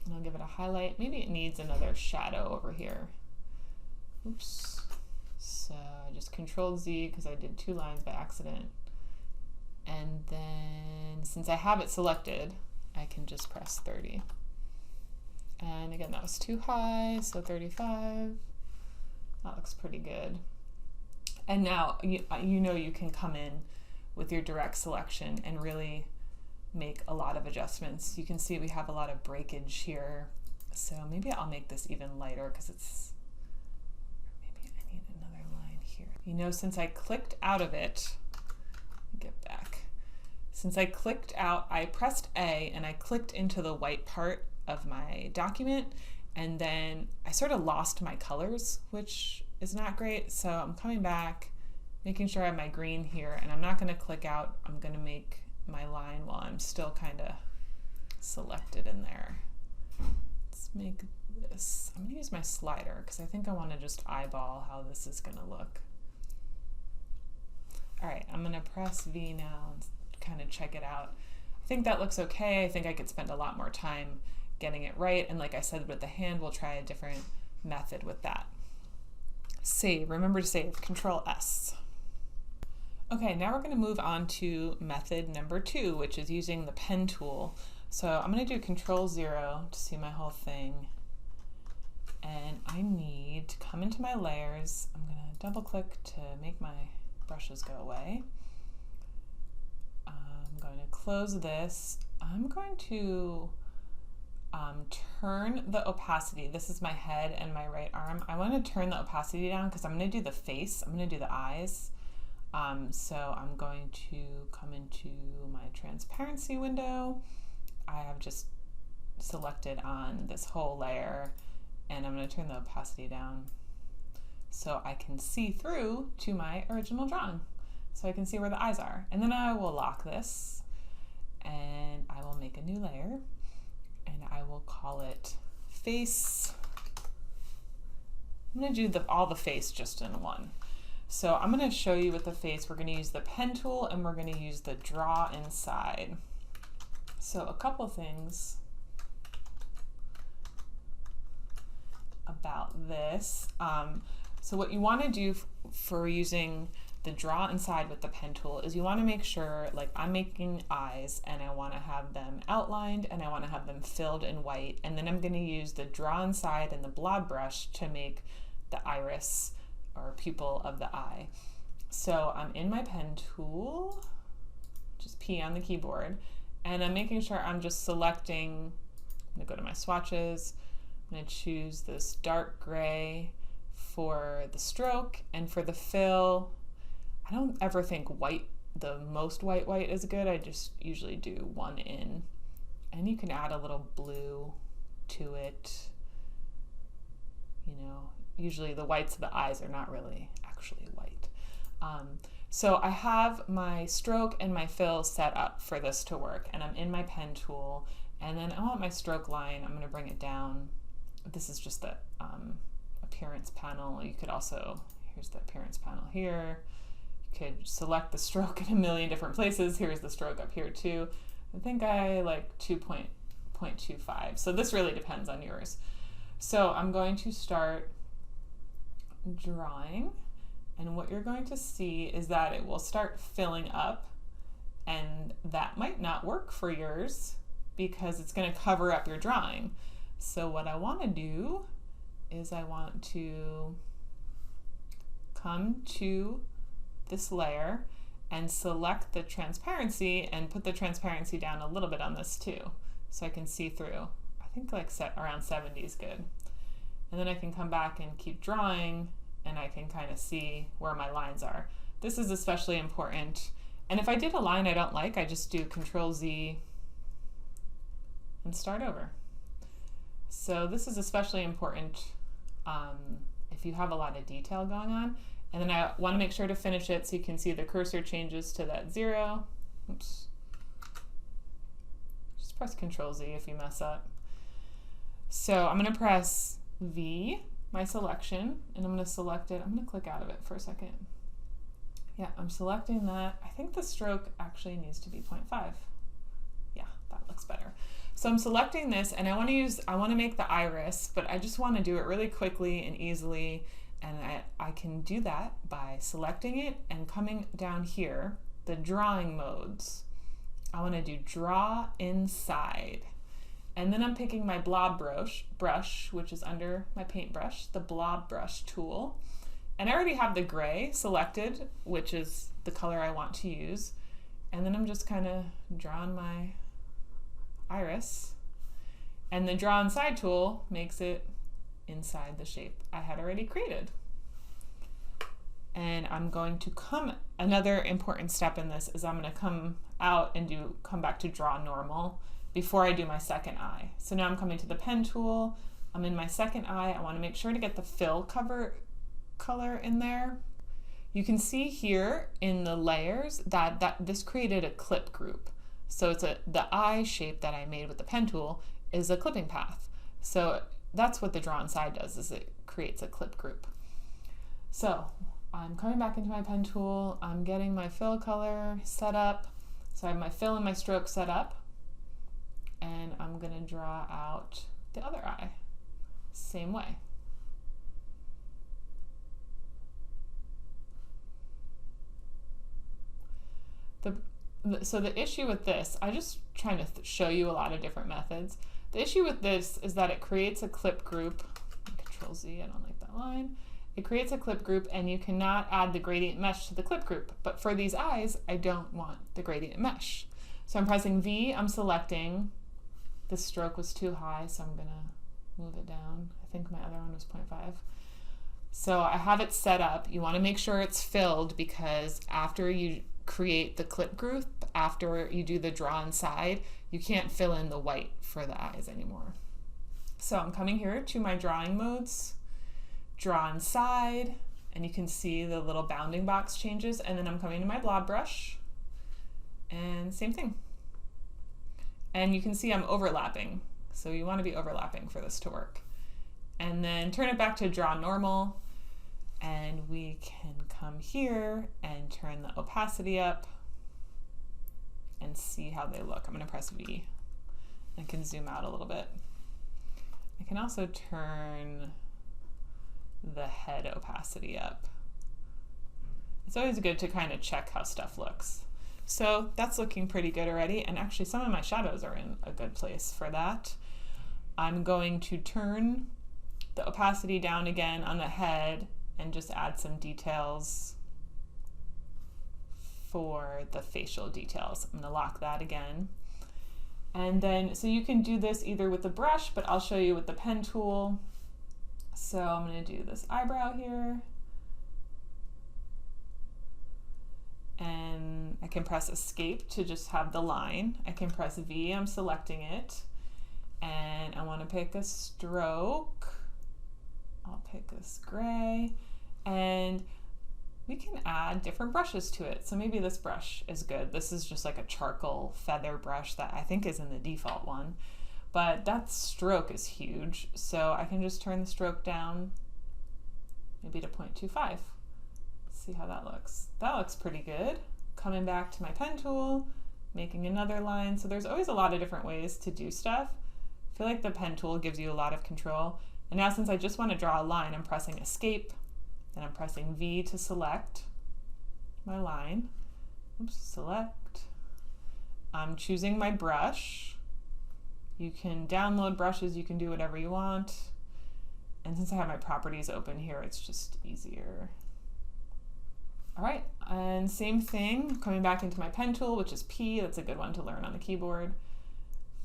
And I'll give it a highlight. Maybe it needs another shadow over here. Oops. So I just Control Z because I did 2 lines by accident. And then since I have it selected, I can just press 30. And again, that was too high, so 35. That looks pretty good. And now you know you can come in with your direct selection and really make a lot of adjustments. You can see we have a lot of breakage here. So maybe I'll make this even lighter because it's, maybe I need another line here. You know, since I clicked out of it, get back. Since I clicked out, I pressed A and I clicked into the white part of my document, and then I sort of lost my colors, which is not great. So I'm coming back, making sure I have my green here, and I'm not going to click out. I'm going to make my line while I'm still kind of selected in there. Let's make this, I'm going to use my slider because I think I want to just eyeball how this is going to look. All right, I'm going to press V now and kind of check it out. I think that looks okay. I think I could spend a lot more time getting it right. And like I said with the hand, we'll try a different method with that. Save, remember to save, Control S. Okay, now we're gonna move on to method number 2, which is using the pen tool. So I'm gonna do Control 0 to see my whole thing. And I need to come into my layers. I'm gonna double click to make my brushes go away. I'm going to close this. I'm going to turn the opacity. This is my head and my right arm. I want to turn the opacity down because I'm going to do the face. I'm going to do the eyes. So I'm going to come into my transparency window. I have just selected on this whole layer, and I'm going to turn the opacity down so I can see through to my original drawing. So I can see where the eyes are. And then I will lock this, and I will make a new layer, and I will call it face. I'm gonna do all the face just in one. So I'm gonna show you with the face, we're gonna use the pen tool and we're gonna use the draw inside. So a couple things about this. So what you wanna do for using the draw inside with the pen tool is you want to make sure, like I'm making eyes and I want to have them outlined and I want to have them filled in white, and then I'm going to use the draw inside and the blob brush to make the iris or pupil of the eye. So I'm in my pen tool, just P on the keyboard, and I'm making sure I'm just selecting. I'm going to go to my swatches. I'm going to choose this dark gray for the stroke, and for the fill, I don't ever think white, the most white is good. I just usually do 1 in. And you can add a little blue to it. You know, usually the whites of the eyes are not really actually white. So I have my stroke and my fill set up for this to work, and I'm in my pen tool, and then I want my stroke line, I'm gonna bring it down. This is just the appearance panel. You could also, here's the appearance panel here. Could select the stroke in a million different places. Here's the stroke up here too. I think I like 2.25. So this really depends on yours. So I'm going to start drawing, and what you're going to see is that it will start filling up, and that might not work for yours because it's going to cover up your drawing. So what I want to do is I want to come to this layer and select the transparency and put the transparency down a little bit on this too, so I can see through. I think like around 70 is good. And then I can come back and keep drawing and I can kind of see where my lines are. This is especially important. And if I did a line I don't like, I just do Control Z and start over. So this is especially important if you have a lot of detail going on. And then I want to make sure to finish it so you can see the cursor changes to that 0. Oops. Just press Control Z if you mess up. So I'm going to press V, my selection, and I'm going to select it. I'm going to click out of it for a second. Yeah, I'm selecting that. I think the stroke actually needs to be 0.5. Yeah, that looks better. So I'm selecting this, and I want to make the iris, but I just want to do it really quickly and easily, and I can do that by selecting it and coming down here, the drawing modes. I want to do draw inside. And then I'm picking my blob brush, which is under my paintbrush, the blob brush tool. And I already have the gray selected, which is the color I want to use. And then I'm just kind of drawing my iris. And the draw inside tool makes it inside the shape I had already created. And I'm going to another important step in this is I'm going to come out and come back to draw normal before I do my second eye. So now I'm coming to the pen tool. I'm in my second eye. I want to make sure to get the fill color in there. You can see here in the layers that this created a clip group. So it's the eye shape that I made with the pen tool is a clipping path. So that's what the draw inside does, is it creates a clip group. So I'm coming back into my pen tool. I'm getting my fill color set up. So I have my fill and my stroke set up. And I'm going to draw out the other eye, same way. So the issue with this, I'm just trying to show you a lot of different methods. The issue with this is that it creates a clip group. Control Z, I don't like that line. It creates a clip group and you cannot add the gradient mesh to the clip group. But for these eyes, I don't want the gradient mesh. So I'm pressing V, I'm selecting. The stroke was too high, so I'm gonna move it down. I think my other one was 0.5. So I have it set up. You wanna make sure it's filled because after you create the clip group, after you do the draw inside, you can't fill in the white for the eyes anymore. So I'm coming here to my drawing modes, draw inside, and you can see the little bounding box changes, and then I'm coming to my blob brush, and same thing. And you can see I'm overlapping. So you want to be overlapping for this to work. And then turn it back to draw normal. And we can come here and turn the opacity up and see how they look. I'm going to press V. I can zoom out a little bit. I can also turn the head opacity up. It's always good to kind of check how stuff looks. So that's looking pretty good already, and actually some of my shadows are in a good place for that. I'm going to turn the opacity down again on the head and just add some details for the facial details. I'm going to lock that again. And then, so you can do this either with the brush, but I'll show you with the pen tool. So I'm going to do this eyebrow here. And I can press escape to just have the line. I can press V, I'm selecting it. And I want to pick a stroke. I'll pick this gray. And we can add different brushes to it. So maybe this brush is good. This is just like a charcoal feather brush that I think is in the default one. But that stroke is huge. So I can just turn the stroke down maybe to 0.25. See how that looks. That looks pretty good. Coming back to my pen tool, making another line. So there's always a lot of different ways to do stuff. I feel like the pen tool gives you a lot of control. And now since I just want to draw a line, I'm pressing escape and I'm pressing V to select my line. Oops, select. I'm choosing my brush. You can download brushes, you can do whatever you want. And since I have my properties open here, it's just easier. All right, and same thing, coming back into my pen tool, which is P. That's a good one to learn on the keyboard.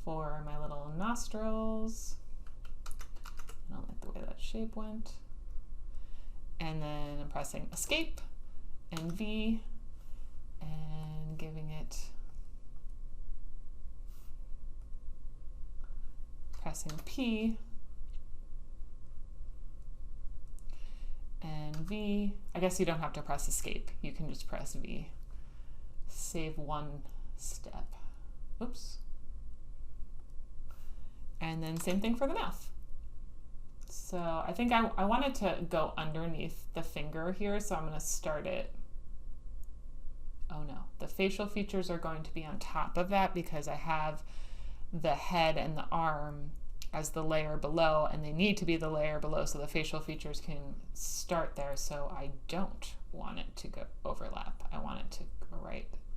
For my little nostrils. I don't like the way that shape went. and then I'm pressing Escape and V and giving it, pressing P and V. I guess you don't have to press Escape, you can just press V. Save one step. Oops. And then same thing for the mouth. So I think I wanted to go underneath the finger here, so I'm going to start it. Oh no, the facial features are going to be on top of that because I have the head and the arm as the layer below, and they need to be the layer below so the facial features can start there. So I don't want it to go overlap. I want it to go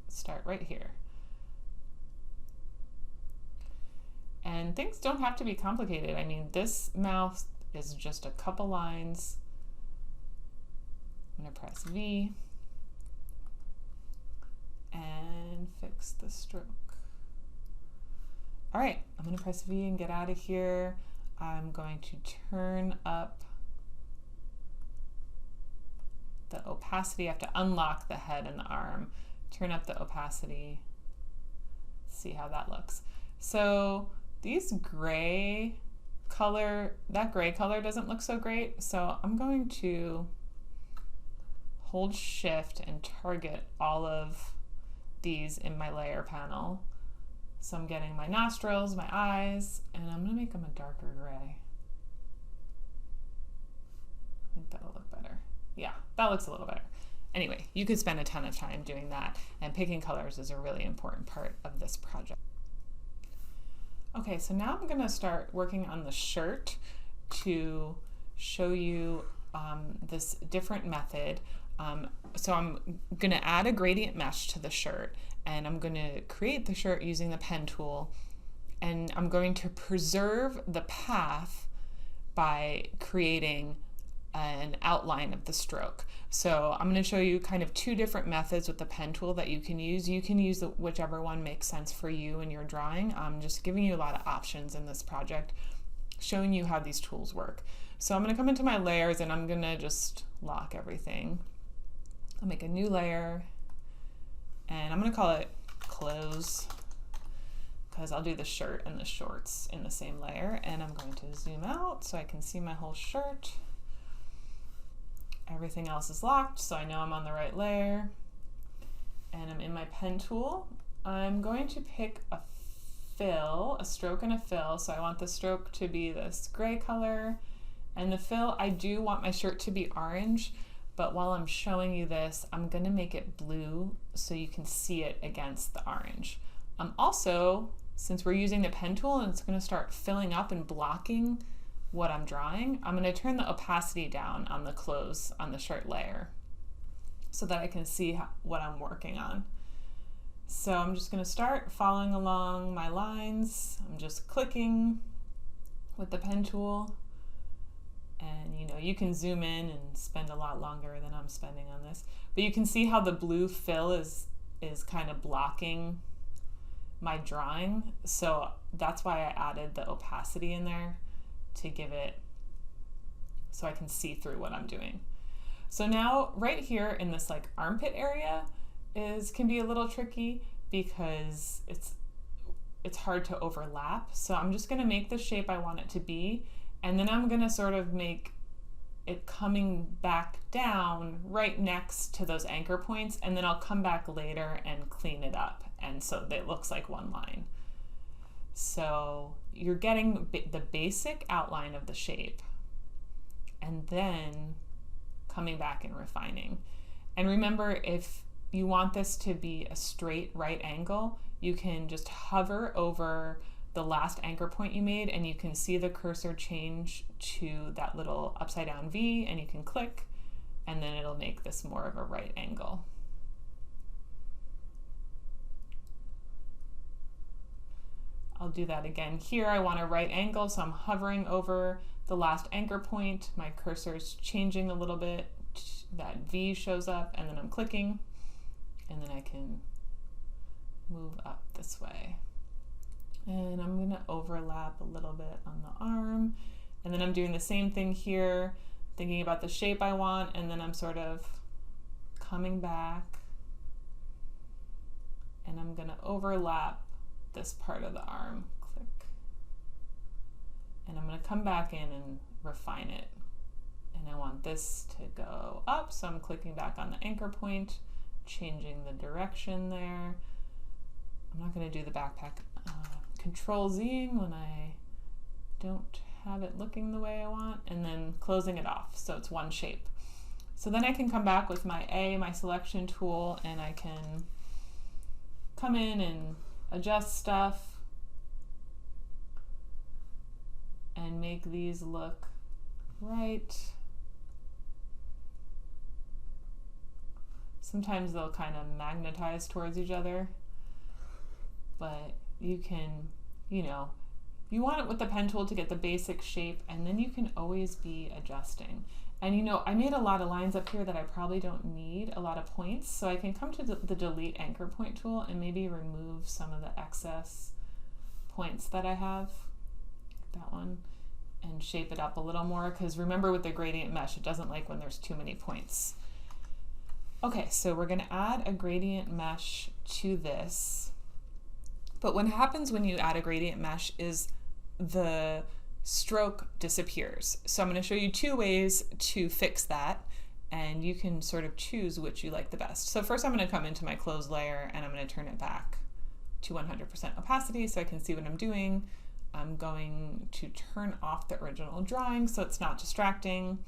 start right here. And things don't have to be complicated. I mean, this mouth is just a couple lines. I'm gonna press V and fix the stroke. All right, I'm gonna press V and get out of here. I'm going to turn up the opacity. I have to unlock the head and the arm. Turn up the opacity, see how that looks. So these gray color, that gray color doesn't look so great. So I'm going to hold Shift and target all of these in my layer panel. So I'm getting my nostrils, my eyes, and I'm gonna make them a darker gray. I think that'll look better. Yeah, that looks a little better. Anyway, you could spend a ton of time doing that, and picking colors is a really important part of this project. Okay, so now I'm gonna start working on the shirt to show you this different method. So I'm gonna add a gradient mesh to the shirt, and I'm gonna create the shirt using the pen tool, and I'm going to preserve the path by creating an outline of the stroke. So I'm going to show you kind of two different methods with the pen tool that you can use. You can use whichever one makes sense for you in your drawing. I'm just giving you a lot of options in this project, showing you how these tools work. So I'm going to come into my layers and I'm going to just lock everything. I'll make a new layer and I'm going to call it clothes because I'll do the shirt and the shorts in the same layer, and I'm going to zoom out so I can see my whole shirt. Everything else is locked, so I know I'm on the right layer. And I'm in my pen tool. I'm going to pick a fill, a stroke and a fill. So I want the stroke to be this gray color, and the fill, I do want my shirt to be orange, but while I'm showing you this, I'm gonna make it blue so you can see it against the orange. Also, since we're using the pen tool and it's gonna start filling up and blocking what I'm drawing, I'm going to turn the opacity down on the clothes on the shirt layer so that I can see what I'm working on. So I'm just going to start following along my lines. I'm just clicking with the pen tool, and you know, you can zoom in and spend a lot longer than I'm spending on this, but you can see how the blue fill is kind of blocking my drawing. So that's why I added the opacity in there, to give it so I can see through what I'm doing. So now right here in this like armpit area can be a little tricky because it's hard to overlap. So I'm just gonna make the shape I want it to be, and then I'm gonna sort of make it coming back down right next to those anchor points, and then I'll come back later and clean it up, and so that it looks like one line. So you're getting the basic outline of the shape and then coming back and refining. And remember, if you want this to be a straight right angle, you can just hover over the last anchor point you made and you can see the cursor change to that little upside down V, and you can click and then it'll make this more of a right angle. I'll do that again here. I want a right angle, so I'm hovering over the last anchor point. My cursor's changing a little bit. That V shows up, and then I'm clicking, and then I can move up this way. And I'm gonna overlap a little bit on the arm, and then I'm doing the same thing here. thinking about the shape I want, and then I'm sort of coming back, and I'm gonna overlap this part of the arm, click. And I'm gonna come back in and refine it. And I want this to go up, so I'm clicking back on the anchor point, changing the direction there. I'm not gonna do the backpack Control-Zing when I don't have it looking the way I want, and then closing it off so it's one shape. So then I can come back with my selection tool, and I can come in and adjust stuff and make these look right. Sometimes they'll kind of magnetize towards each other, but you can, you know, you want it with the pen tool to get the basic shape, and then you can always be adjusting. And you know, I made a lot of lines up here that I probably don't need a lot of points, so I can come to the delete anchor point tool and maybe remove some of the excess points that I have, that one, and shape it up a little more, because remember with the gradient mesh, it doesn't like when there's too many points. Okay, so we're gonna add a gradient mesh to this. But what happens when you add a gradient mesh is the stroke disappears. So I'm going to show you two ways to fix that, and you can sort of choose which you like the best. So first I'm going to come into my closed layer, and I'm going to turn it back to 100% opacity so I can see what I'm doing. I'm going to turn off the original drawing so it's not distracting.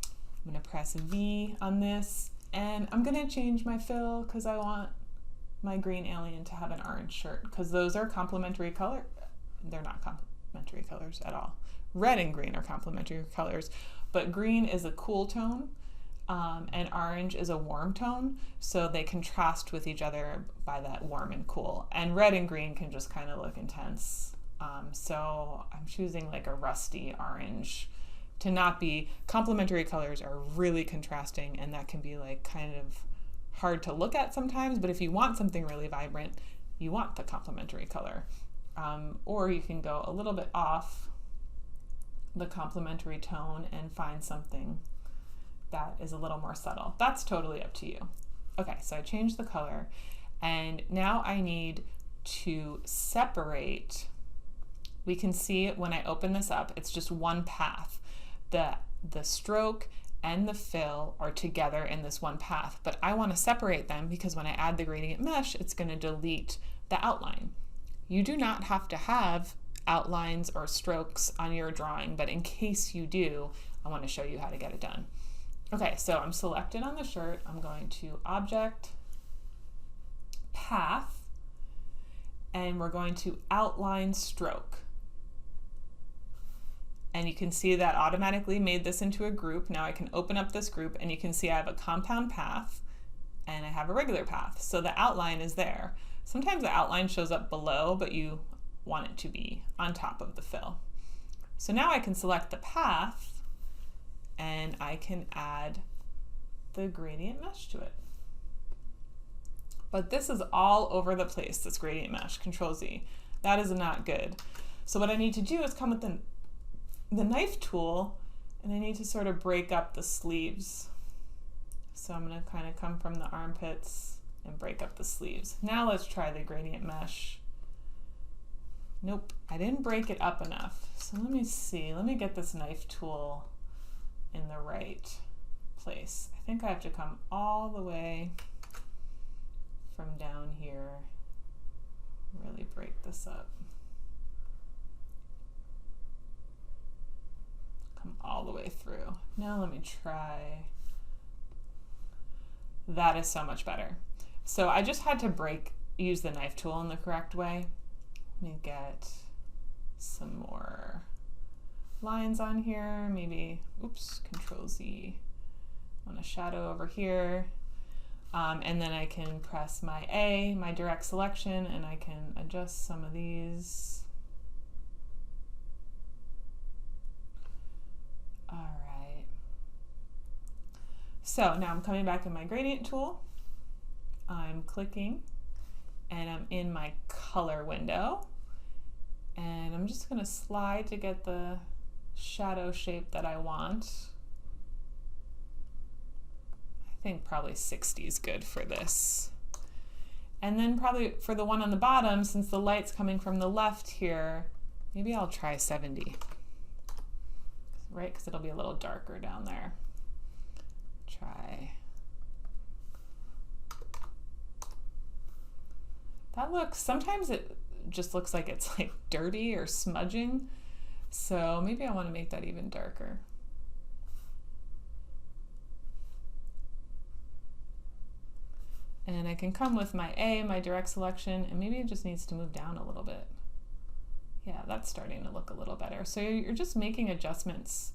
I'm going to press V on this, and I'm going to change my fill because I want my green alien to have an orange shirt, because those are complementary color. They're not complementary colors at all. Red and green are complementary colors, but green is a cool tone and orange is a warm tone, so they contrast with each other by that warm and cool. And red and green can just kind of look intense. So I'm choosing like a rusty orange to not be, complementary colors are really contrasting, and that can be like kind of hard to look at sometimes, but if you want something really vibrant, you want the complementary color. Or you can go a little bit off the complementary tone and find something that is a little more subtle. That's totally up to you. Okay, so I changed the color, and now I need to separate. We can see when I open this up, it's just one path. The stroke and the fill are together in this one path, but I want to separate them because when I add the gradient mesh, it's going to delete the outline. You do not have to have outlines or strokes on your drawing, but in case you do, I want to show you how to get it done. Okay, so I'm selected on the shirt. I'm going to Object, Path, and we're going to Outline Stroke. And you can see that automatically made this into a group. Now I can open up this group, and you can see I have a compound path and I have a regular path. So the outline is there. Sometimes the outline shows up below, but you want it to be on top of the fill. So now I can select the path, and I can add the gradient mesh to it. But this is all over the place, this gradient mesh, Control-Z. That is not good. So what I need to do is come with the knife tool, and I need to sort of break up the sleeves. So I'm going to kind of come from the armpits and break up the sleeves. Now let's try the gradient mesh. Nope, I didn't break it up enough. So let me see, let me get this knife tool in the right place. I think I have to come all the way from down here, really break this up. All the way through. Now let me try. That is so much better. So I just had to use the knife tool in the correct way. Let me get some more lines on here. Maybe, oops, Control-Z on a shadow over here. And then I can press my direct selection, and I can adjust some of these. All right. So now I'm coming back in my gradient tool. I'm clicking, and I'm in my color window, and I'm just going to slide to get the shadow shape that I want. think probably 60 is good for this. And then probably for the one on the bottom, since the light's coming from the left here, maybe I'll try 70, right? Because it'll be a little darker down there. Try. That looks, sometimes it just looks like it's like dirty or smudging. So maybe I want to make that even darker. And I can come with my A, my direct selection, and maybe it just needs to move down a little bit. Yeah, that's starting to look a little better. So you're just making adjustments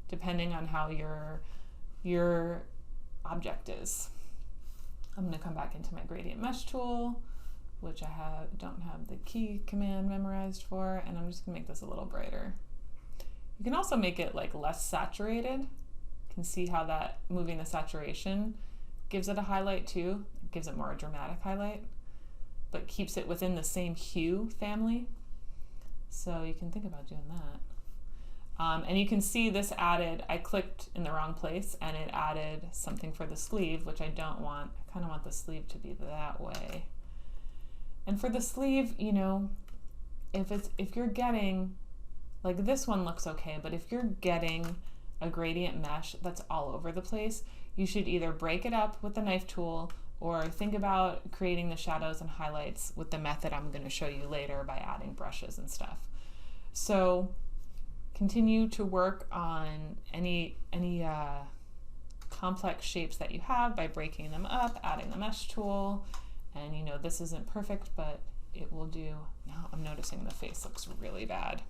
depending on how your object is. I'm going to come back into my gradient mesh tool, which I don't have the key command memorized for, and I'm just going to make this a little brighter. You can also make it like less saturated. You can see how that moving the saturation gives it a highlight too. It gives it more a dramatic highlight, but keeps it within the same hue family. So you can think about doing that. And you can see this added, I clicked in the wrong place and it added something for the sleeve, which I don't want. I kind of want the sleeve to be that way. And for the sleeve, you know, if you're getting, like this one looks okay, but if you're getting a gradient mesh that's all over the place, you should either break it up with the knife tool or think about creating the shadows and highlights with the method I'm going to show you later by adding brushes and stuff. So continue to work on any complex shapes that you have by breaking them up, adding the mesh tool, and you know this isn't perfect, but it will do. Now I'm noticing the face looks really bad.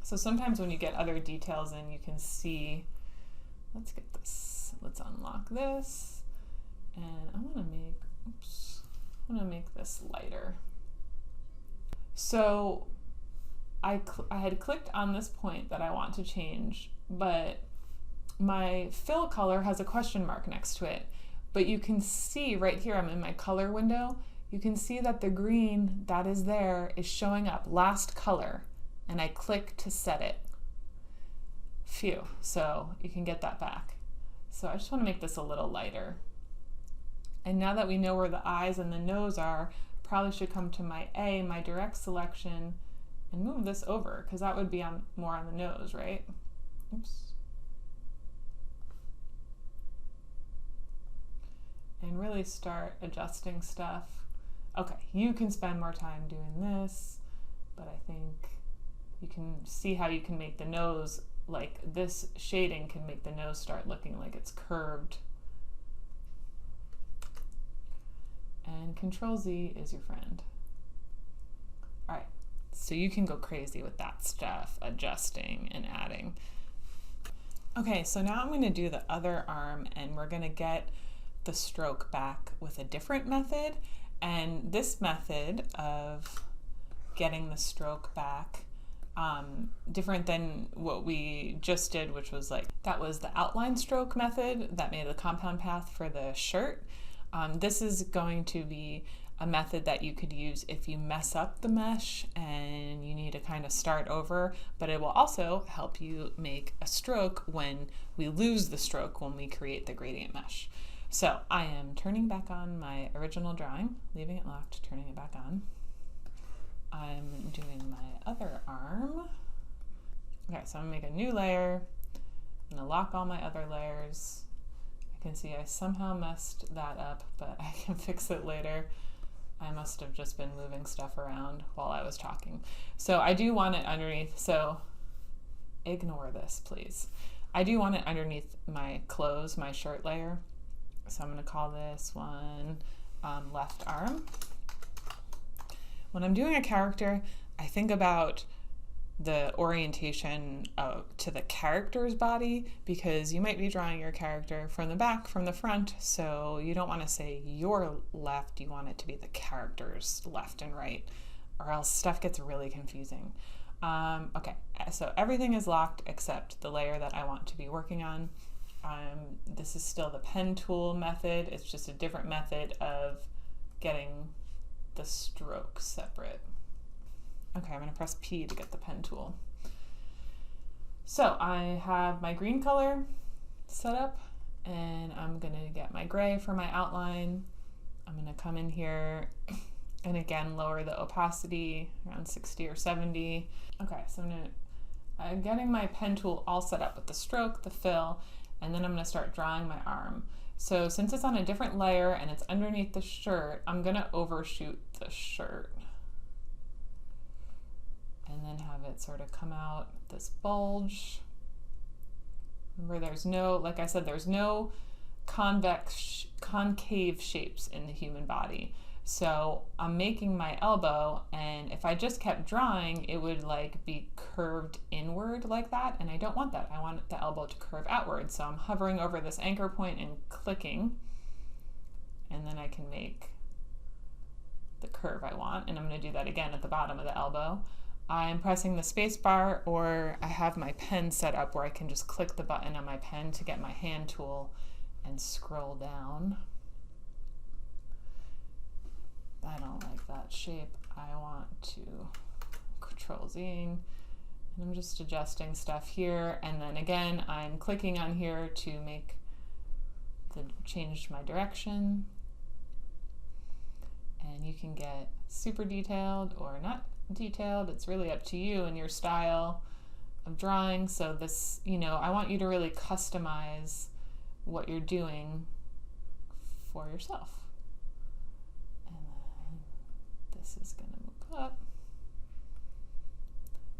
So sometimes when you get other details in, you can see, let's get this, let's unlock this, and I want to make this lighter. So I had clicked on this point that I want to change, but my fill color has a question mark next to it. But you can see right here, I'm in my color window, you can see that the green that is there is showing up, last color, and I click to set it. Phew, so you can get that back. So I just want to make this a little lighter. And now that we know where the eyes and the nose are, probably should come to my A, my direct selection, and move this over, because that would be more on the nose, right? Oops. And really start adjusting stuff. Okay, you can spend more time doing this, but I think you can see how you can make the nose, like this shading can make the nose start looking like it's curved. And Control Z is your friend. All right, so you can go crazy with that stuff, adjusting and adding. Okay, so now I'm gonna do the other arm and we're gonna get the stroke back with a different method. And this method of getting the stroke back, different than what we just did, which was like, that was the outline stroke method that made the compound path for the shirt. This is going to be a method that you could use if you mess up the mesh and you need to kind of start over, but it will also help you make a stroke when we lose the stroke when we create the gradient mesh. So I am turning back on my original drawing, leaving it locked, turning it back on. I'm doing my other arm. Okay, so I'm gonna make a new layer. I'm gonna lock all my other layers. I can see I somehow messed that up, but I can fix it later. I must have just been moving stuff around while I was talking. So I do want it underneath, so ignore this, please. I do want it underneath my clothes, my shirt layer. So I'm going to call this one left arm. When I'm doing a character, I think about the orientation to the character's body, because you might be drawing your character from the back, from the front, so you don't want to say your left, you want it to be the character's left and right, or else stuff gets really confusing. Okay, so everything is locked except the layer that I want to be working on. This is still the pen tool method. It's just a different method of getting the strokes separate. Okay, I'm going to press P to get the pen tool. So I have my green color set up and I'm gonna get my gray for my outline. I'm gonna come in here and again lower the opacity around 60 or 70. Okay, so I'm getting my pen tool all set up with the stroke, the fill, and then I'm gonna start drawing my arm. So since it's on a different layer and it's underneath the shirt, I'm gonna overshoot the shirt and then have it sort of come out this bulge. Remember, there's no, like I said, there's no concave shapes in the human body. So I'm making my elbow, and if I just kept drawing, it would like be curved inward like that, and I don't want that. I want the elbow to curve outward. So I'm hovering over this anchor point and clicking, and then I can make the curve I want, and I'm going to do that again at the bottom of the elbow. I'm pressing the space bar, or I have my pen set up where I can just click the button on my pen to get my hand tool and scroll down. I don't like that shape. I want to Control Z, and I'm just adjusting stuff here. And then again, I'm clicking on here to change my direction. And you can get super detailed or not detailed. It's really up to you and your style of drawing. So this, I want you to really customize what you're doing for yourself. This is going to move up.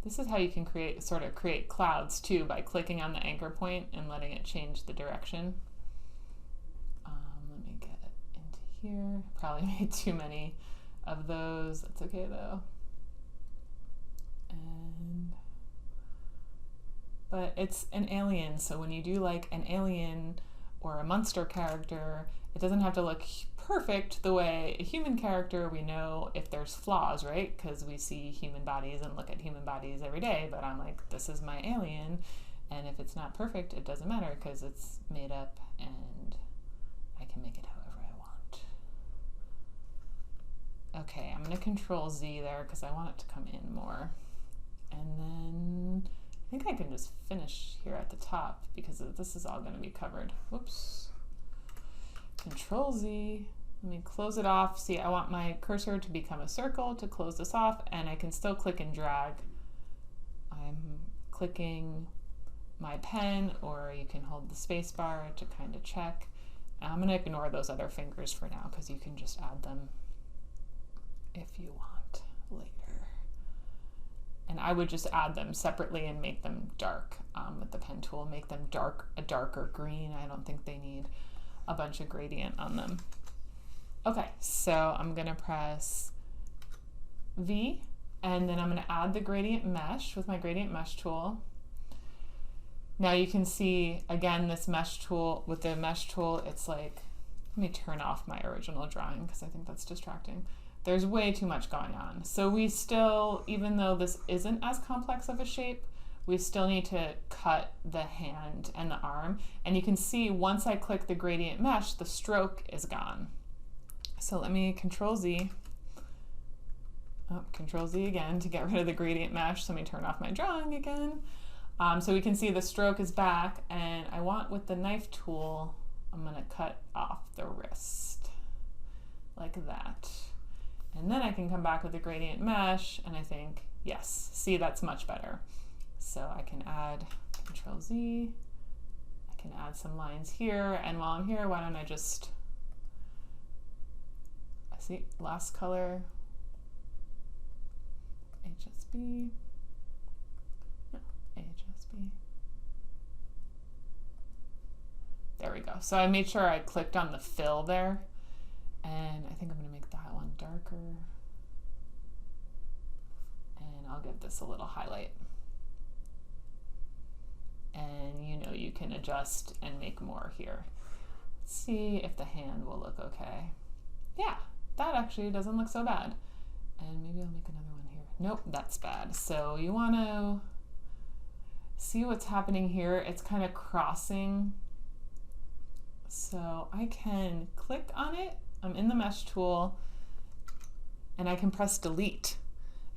This is how you can sort of create clouds too, by clicking on the anchor point and letting it change the direction. Let me get into here. Probably made too many of those. That's okay though. But it's an alien, so when you do like an alien or a monster character, it doesn't have to look perfect the way a human character. We know if there's flaws, right? Because we see human bodies and look at human bodies every day, but I'm like, this is my alien, and if it's not perfect, it doesn't matter because it's made up and I can make it however I want. Okay, I'm gonna Control Z there because I want it to come in more. And then I think I can just finish here at the top because this is all gonna be covered. Whoops. Control Z, let me close it off. See, I want my cursor to become a circle to close this off, and I can still click and drag. I'm clicking my pen, or you can hold the space bar to kind of check. I'm gonna ignore those other fingers for now because you can just add them if you want later. And I would just add them separately and make them dark with the pen tool, make them a darker green. I don't think they need a bunch of gradient on them. Okay, so I'm gonna press V, and then I'm gonna add the gradient mesh with my gradient mesh tool. Now you can see, again, this mesh tool, with the mesh tool, it's like, let me turn off my original drawing because I think that's distracting. There's way too much going on. So we still, even though this isn't as complex of a shape, we still need to cut the hand and the arm. And you can see once I click the gradient mesh, the stroke is gone. So let me Control Z. Oh, Control Z again to get rid of the gradient mesh. So let me turn off my drawing again. So we can see the stroke is back, and I want, with the knife tool, I'm gonna cut off the wrist like that. And then I can come back with the gradient mesh, and I think, yes, see, that's much better. So I can add Control Z, I can add some lines here, and while I'm here, why don't I just, see, last color, HSB, no, HSB. There we go. So I made sure I clicked on the fill there, and I think I'm gonna make that one darker, and I'll give this a little highlight. And you can adjust and make more here. Let's see if the hand will look okay. Yeah, that actually doesn't look so bad. And maybe I'll make another one here. Nope, that's bad. So you want to see what's happening here. It's kind of crossing. So I can click on it. I'm in the mesh tool, and I can press delete.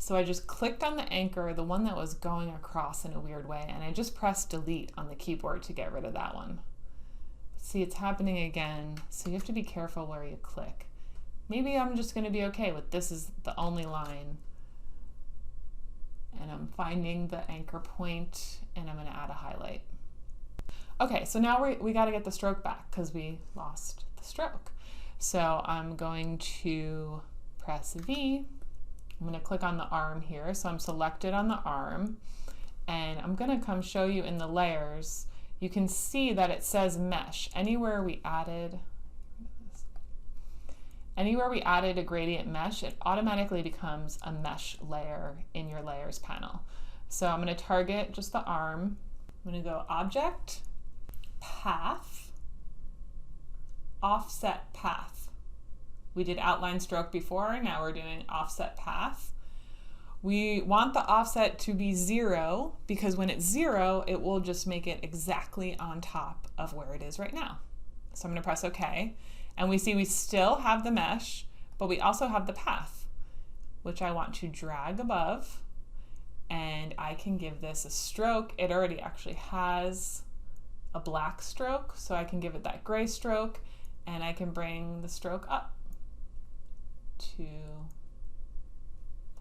So I just clicked on the anchor, the one that was going across in a weird way, and I just pressed delete on the keyboard to get rid of that one. See, it's happening again, so you have to be careful where you click. Maybe I'm just going to be okay with this is the only line. And I'm finding the anchor point, and I'm going to add a highlight. Okay, so now we got to get the stroke back because we lost the stroke. So I'm going to press V. I'm going to click on the arm here. So I'm selected on the arm, and I'm going to come show you in the layers. You can see that it says mesh. Anywhere we added a gradient mesh, it automatically becomes a mesh layer in your layers panel. So I'm going to target just the arm. I'm going to go Object, Path, Offset Path. We did outline stroke before, now we're doing offset path. We want the offset to be 0 because when it's 0, it will just make it exactly on top of where it is right now. So I'm going to press OK. And we see we still have the mesh, but we also have the path, which I want to drag above. And I can give this a stroke. It already actually has a black stroke, so I can give it that gray stroke, and I can bring the stroke up to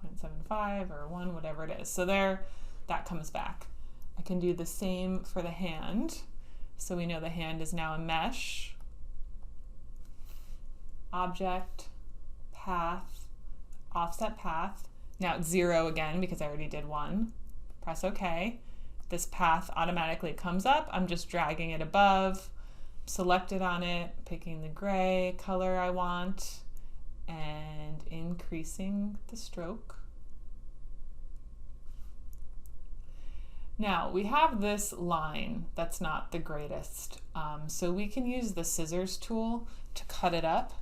0.75 or 1, whatever it is. So there, that comes back. I can do the same for the hand. So we know the hand is now a mesh. Object, path, offset path. Now it's 0 again because I already did 1. Press OK. This path automatically comes up. I'm just dragging it above, selected on it, picking the gray color I want, and increasing the stroke. Now we have this line that's not the greatest, so we can use the scissors tool to cut it up.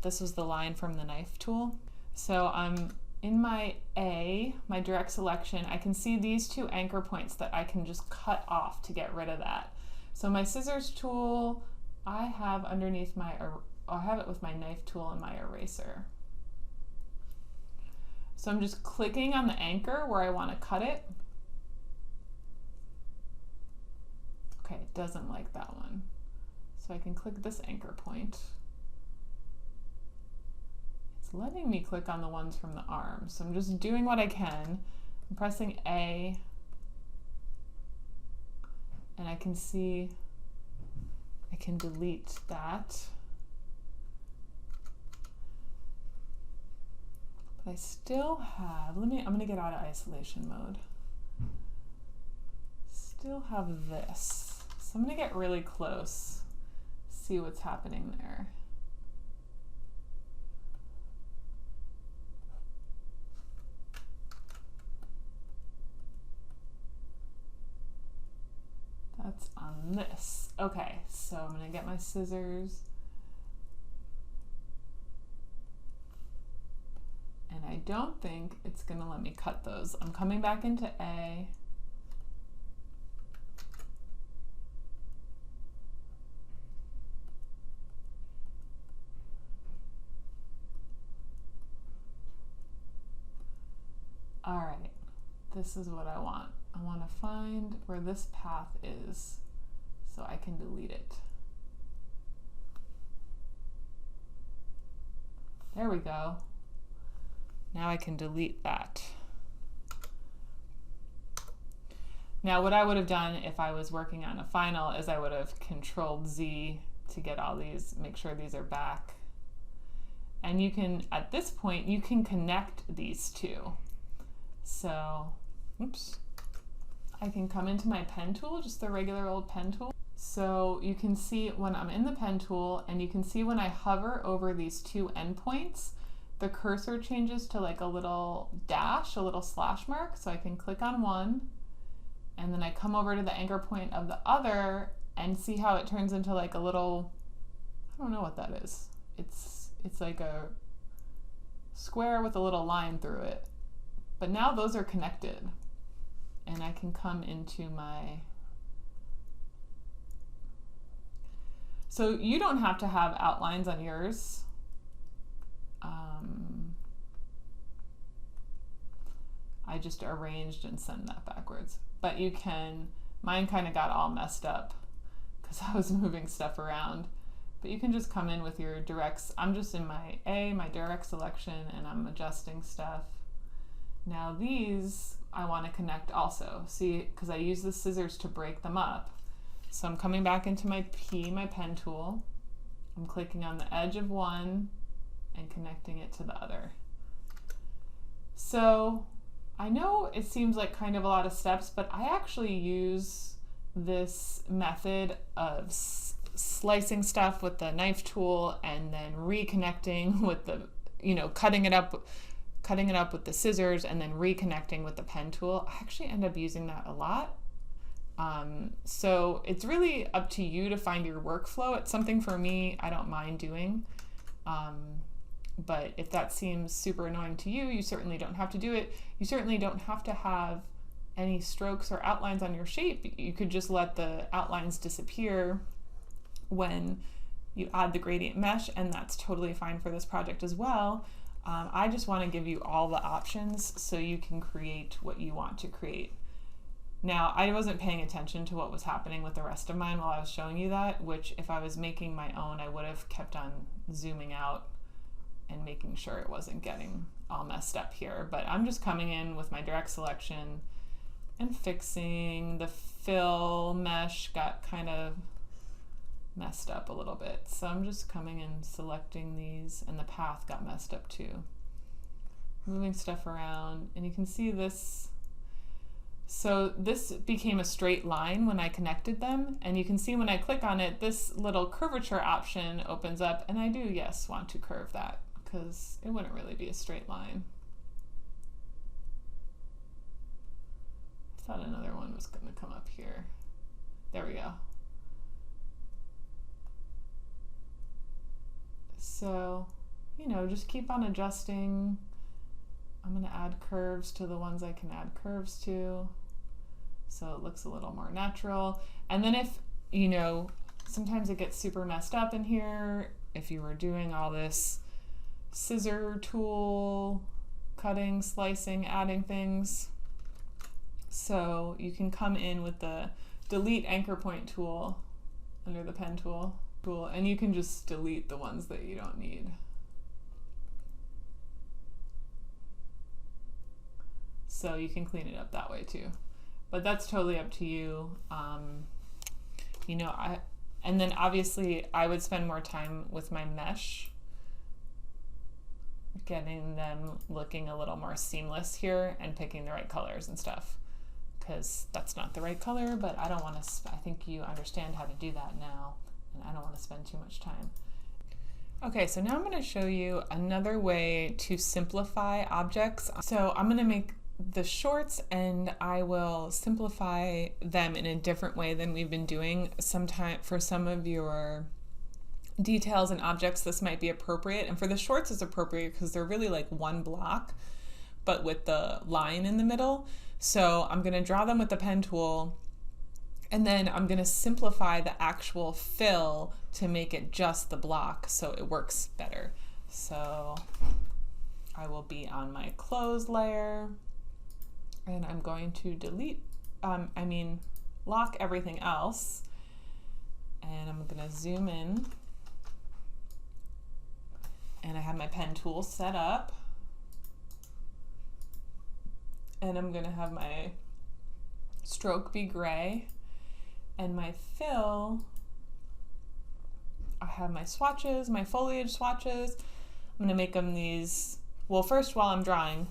This was the line from the knife tool. So I'm in my A, my direct selection, I can see these 2 anchor points that I can just cut off to get rid of that. So my scissors tool, I have underneath my, I have it with my knife tool and my eraser. So I'm just clicking on the anchor where I want to cut it. Okay, it doesn't like that one. So I can click this anchor point. It's letting me click on the ones from the arm. So I'm just doing what I can. I'm pressing A, and I can see I can delete that. But I still have, I'm gonna get out of isolation mode. Still have this. So I'm gonna get really close, see what's happening there. That's on this. Okay, so I'm gonna get my scissors. And I don't think it's gonna let me cut those. I'm coming back into A. All right, this is what I want. I want to find where this path is so I can delete it. There we go. Now I can delete that. Now what I would have done if I was working on a final is I would have Controlled Z to get all these, make sure these are back. And you can, at this point, you can connect these two. So, oops. I can come into my pen tool, just the regular old pen tool. So you can see when I'm in the pen tool, and you can see when I hover over these 2 endpoints, the cursor changes to like a little dash, a little slash mark. So I can click on one, and then I come over to the anchor point of the other and see how it turns into like a little, I don't know what that is. It's like a square with a little line through it. But now those are connected. And I can come into my, so you don't have to have outlines on yours. I just arranged and sent that backwards. But you can, mine kind of got all messed up because I was moving stuff around. But you can just come in with your directs. I'm just in my direct selection, and I'm adjusting stuff. Now these I want to connect also. See, because I use the scissors to break them up. So I'm coming back into my pen tool. I'm clicking on the edge of one and connecting it to the other. So I know it seems like kind of a lot of steps, but I actually use this method of slicing stuff with the knife tool and then reconnecting with the, cutting it up with the scissors and then reconnecting with the pen tool. I actually end up using that a lot. So it's really up to you to find your workflow. It's something for me I don't mind doing. But if that seems super annoying to you, you certainly don't have to do it. You certainly don't have to have any strokes or outlines on your shape. You could just let the outlines disappear when you add the gradient mesh, and that's totally fine for this project as well. I just want to give you all the options so you can create what you want to create. Now, I wasn't paying attention to what was happening with the rest of mine while I was showing you that, which if I was making my own, I would have kept on zooming out and making sure it wasn't getting all messed up here. But I'm just coming in with my direct selection and fixing the fill mesh got kind of messed up a little bit. So I'm just coming and selecting these, and the path got messed up too. Moving stuff around, and you can see this. So this became a straight line when I connected them, and you can see when I click on it, this little curvature option opens up, and I do, yes, want to curve that because it wouldn't really be a straight line. I thought another one was going to come up here. There we go. So, just keep on adjusting. I'm going to add curves to the ones I can add curves to, so it looks a little more natural. And then if, sometimes it gets super messed up in here, if you were doing all this scissor tool, cutting, slicing, adding things, so you can come in with the delete anchor point tool under the pen tool, and you can just delete the ones that you don't need. So you can clean it up that way too. But that's totally up to you. And then obviously I would spend more time with my mesh, getting them looking a little more seamless here and picking the right colors and stuff. Because that's not the right color, but I don't want to, I think you understand how to do that now, and I don't want to spend too much time. Okay, so now I'm going to show you another way to simplify objects. So I'm going to make the shorts, and I will simplify them in a different way than we've been doing. Sometime for some of your details and objects, this might be appropriate, and for the shorts it's appropriate because they're really like one block, but with the line in the middle. So I'm going to draw them with the pen tool, and then I'm going to simplify the actual fill to make it just the block so it works better. So I will be on my close layer, and I'm going to lock everything else, and I'm going to zoom in, and I have my pen tool set up, and I'm going to have my stroke be gray, and my fill, I have my swatches, my foliage swatches. I'm going to make them these, well, first while I'm drawing,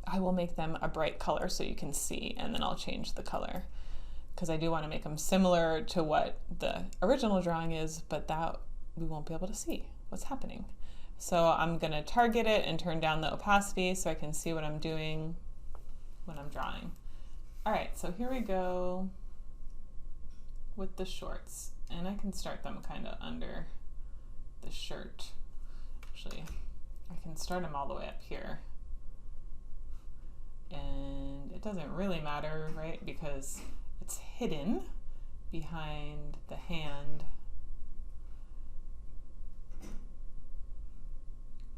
I will make them a bright color so you can see, and then I'll change the color because I do want to make them similar to what the original drawing is, but that we won't be able to see what's happening. So I'm going to target it and turn down the opacity so I can see what I'm doing when I'm drawing. All right, so here we go with the shorts, and I can start them kind of under the shirt. Actually, I can start them all the way up here. And it doesn't really matter, right? Because it's hidden behind the hand.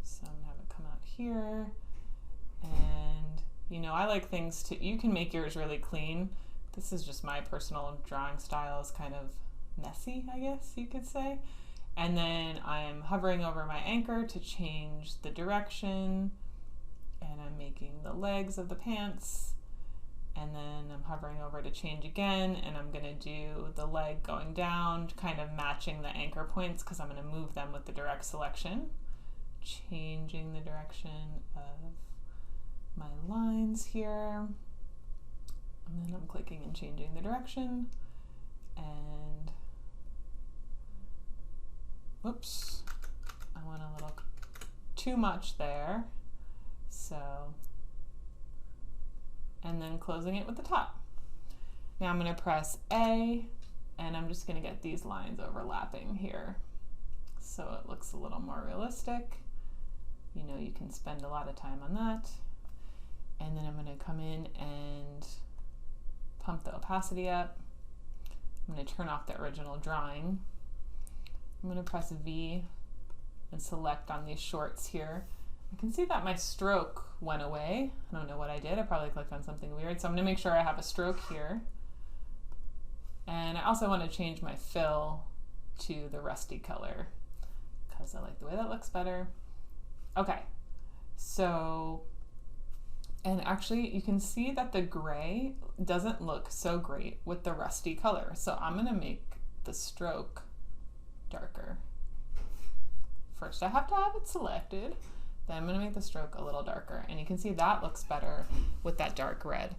So I'm gonna have it come out here. And I like things to, you can make yours really clean. This is just my personal drawing style, is kind of messy, I guess you could say. And then I'm hovering over my anchor to change the direction, and I'm making the legs of the pants, and then I'm hovering over to change again, and I'm gonna do the leg going down, kind of matching the anchor points because I'm gonna move them with the direct selection, changing the direction of my lines here, and then I'm clicking and changing the direction, and whoops, I went a little too much there, so, and then closing it with the top. Now I'm going to press A, and I'm just going to get these lines overlapping here so it looks a little more realistic. You know, you can spend a lot of time on that. And then I'm going to come in and pump the opacity up. I'm going to turn off the original drawing. I'm going to press V and select on these shorts here. I can see that my stroke went away. I don't know what I did. I probably clicked on something weird. So I'm going to make sure I have a stroke here. And I also want to change my fill to the rusty color because I like the way that looks better. Okay, so, and actually you can see that the gray doesn't look so great with the rusty color. So I'm going to make the stroke darker. First I have to have it selected, then I'm going to make the stroke a little darker, and you can see that looks better with that dark red.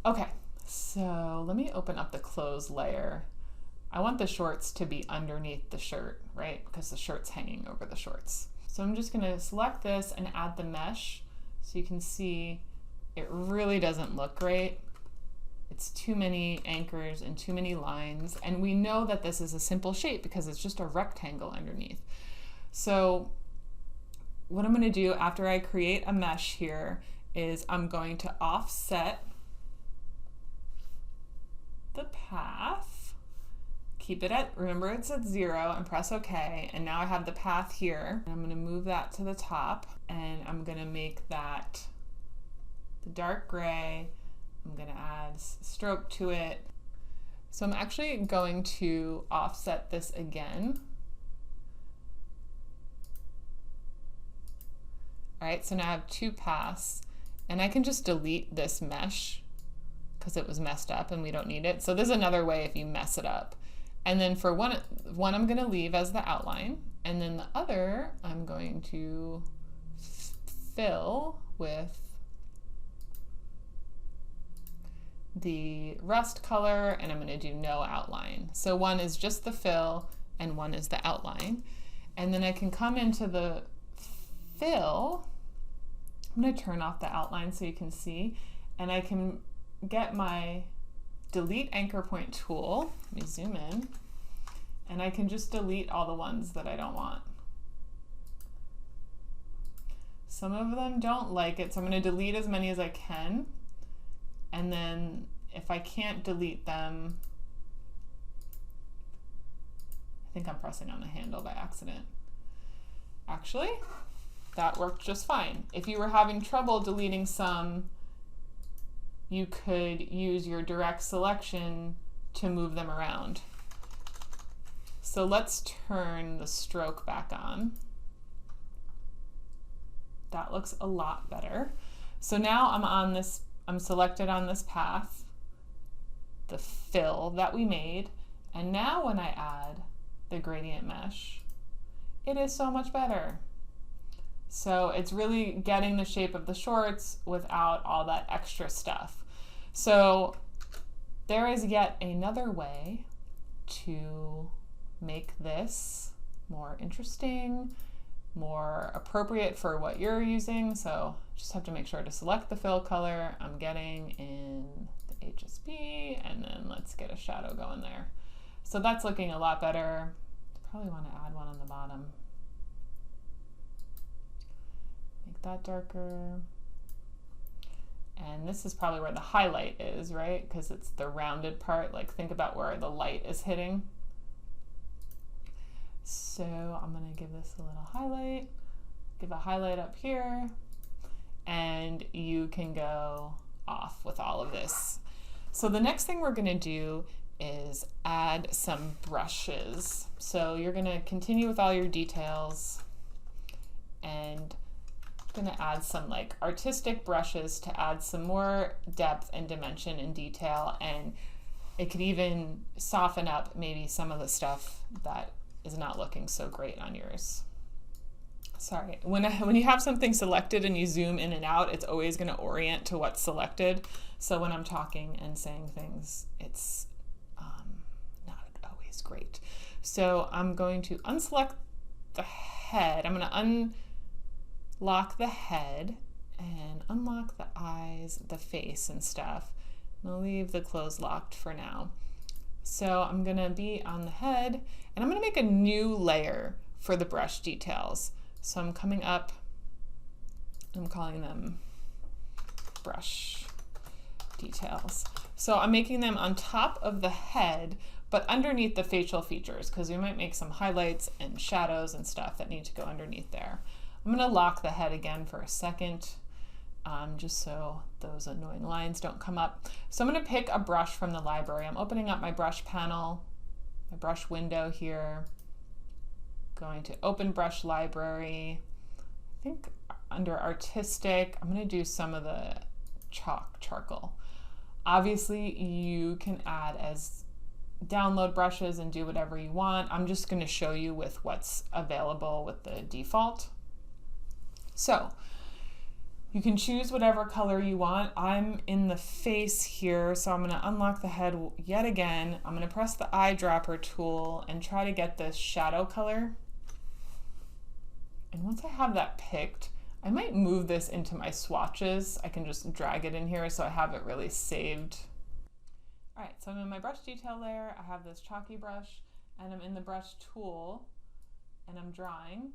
Okay, so let me open up the clothes layer. I want the shorts to be underneath the shirt, right? Because the shirt's hanging over the shorts. So I'm just going to select this and add the mesh so you can see it really doesn't look great. It's too many anchors and too many lines, and we know that this is a simple shape because it's just a rectangle underneath. So what I'm going to do after I create a mesh here is I'm going to offset the path, keep it at, remember it's at 0, and press OK, and now I have the path here. I'm going to move that to the top, and I'm going to make that the dark gray. I'm going to add stroke to it. So I'm actually going to offset this again. All right, so now I have 2 paths, and I can just delete this mesh because it was messed up and we don't need it. So there's another way if you mess it up. And then for one I'm going to leave as the outline, and then the other I'm going to fill with the rust color, and I'm going to do no outline. So one is just the fill and one is the outline. And then I can come into the fill. I'm going to turn off the outline so you can see, and I can get my delete anchor point tool. Let me zoom in, and I can just delete all the ones that I don't want. Some of them don't like it, so I'm going to delete as many as I can. And then if I can't delete them, I think I'm pressing on the handle by accident. Actually, that worked just fine. If you were having trouble deleting some, you could use your direct selection to move them around. So let's turn the stroke back on. That looks a lot better. So now I'm selected on this path, the fill that we made, and now when I add the gradient mesh, it is so much better. So it's really getting the shape of the shorts without all that extra stuff. So there is yet another way to make this more interesting, more appropriate for what you're using. So just have to make sure to select the fill color I'm getting in the HSB, and then let's get a shadow going there. So that's looking a lot better. Probably want to add one on the bottom. Make that darker. And this is probably where the highlight is, right? Because it's the rounded part. Like, think about where the light is hitting. So I'm going to give this a little highlight, give a highlight up here, and you can go off with all of this. So the next thing we're going to do is add some brushes. So you're gonna continue with all your details and I'm gonna add some like artistic brushes to add some more depth and dimension and detail, and it could even soften up maybe some of the stuff that is not looking so great on yours. Sorry, when you have something selected and you zoom in and out, it's always gonna orient to what's selected. So when I'm talking and saying things, it's not always great. So I'm going to unselect the head. I'm gonna unlock the head and unlock the eyes, the face and stuff. I'll leave the clothes locked for now. So I'm gonna be on the head and I'm gonna make a new layer for the brush details. So I'm coming up, I'm calling them brush details. So I'm making them on top of the head, but underneath the facial features, because we might make some highlights and shadows and stuff that need to go underneath there. I'm gonna lock the head again for a second, just so those annoying lines don't come up. So I'm gonna pick a brush from the library. I'm opening up my brush panel, my brush window here. Going to open brush library. I think under artistic, I'm gonna do some of the charcoal. Obviously you can add as download brushes and do whatever you want. I'm just gonna show you with what's available with the default. So you can choose whatever color you want. I'm in the face here, so I'm gonna unlock the head yet again. I'm gonna press the eyedropper tool and try to get this shadow color. And once I have that picked, I might move this into my swatches. I can just drag it in here so I have it really saved. All right, so I'm in my brush detail layer. I have this chalky brush and I'm in the brush tool and I'm drawing.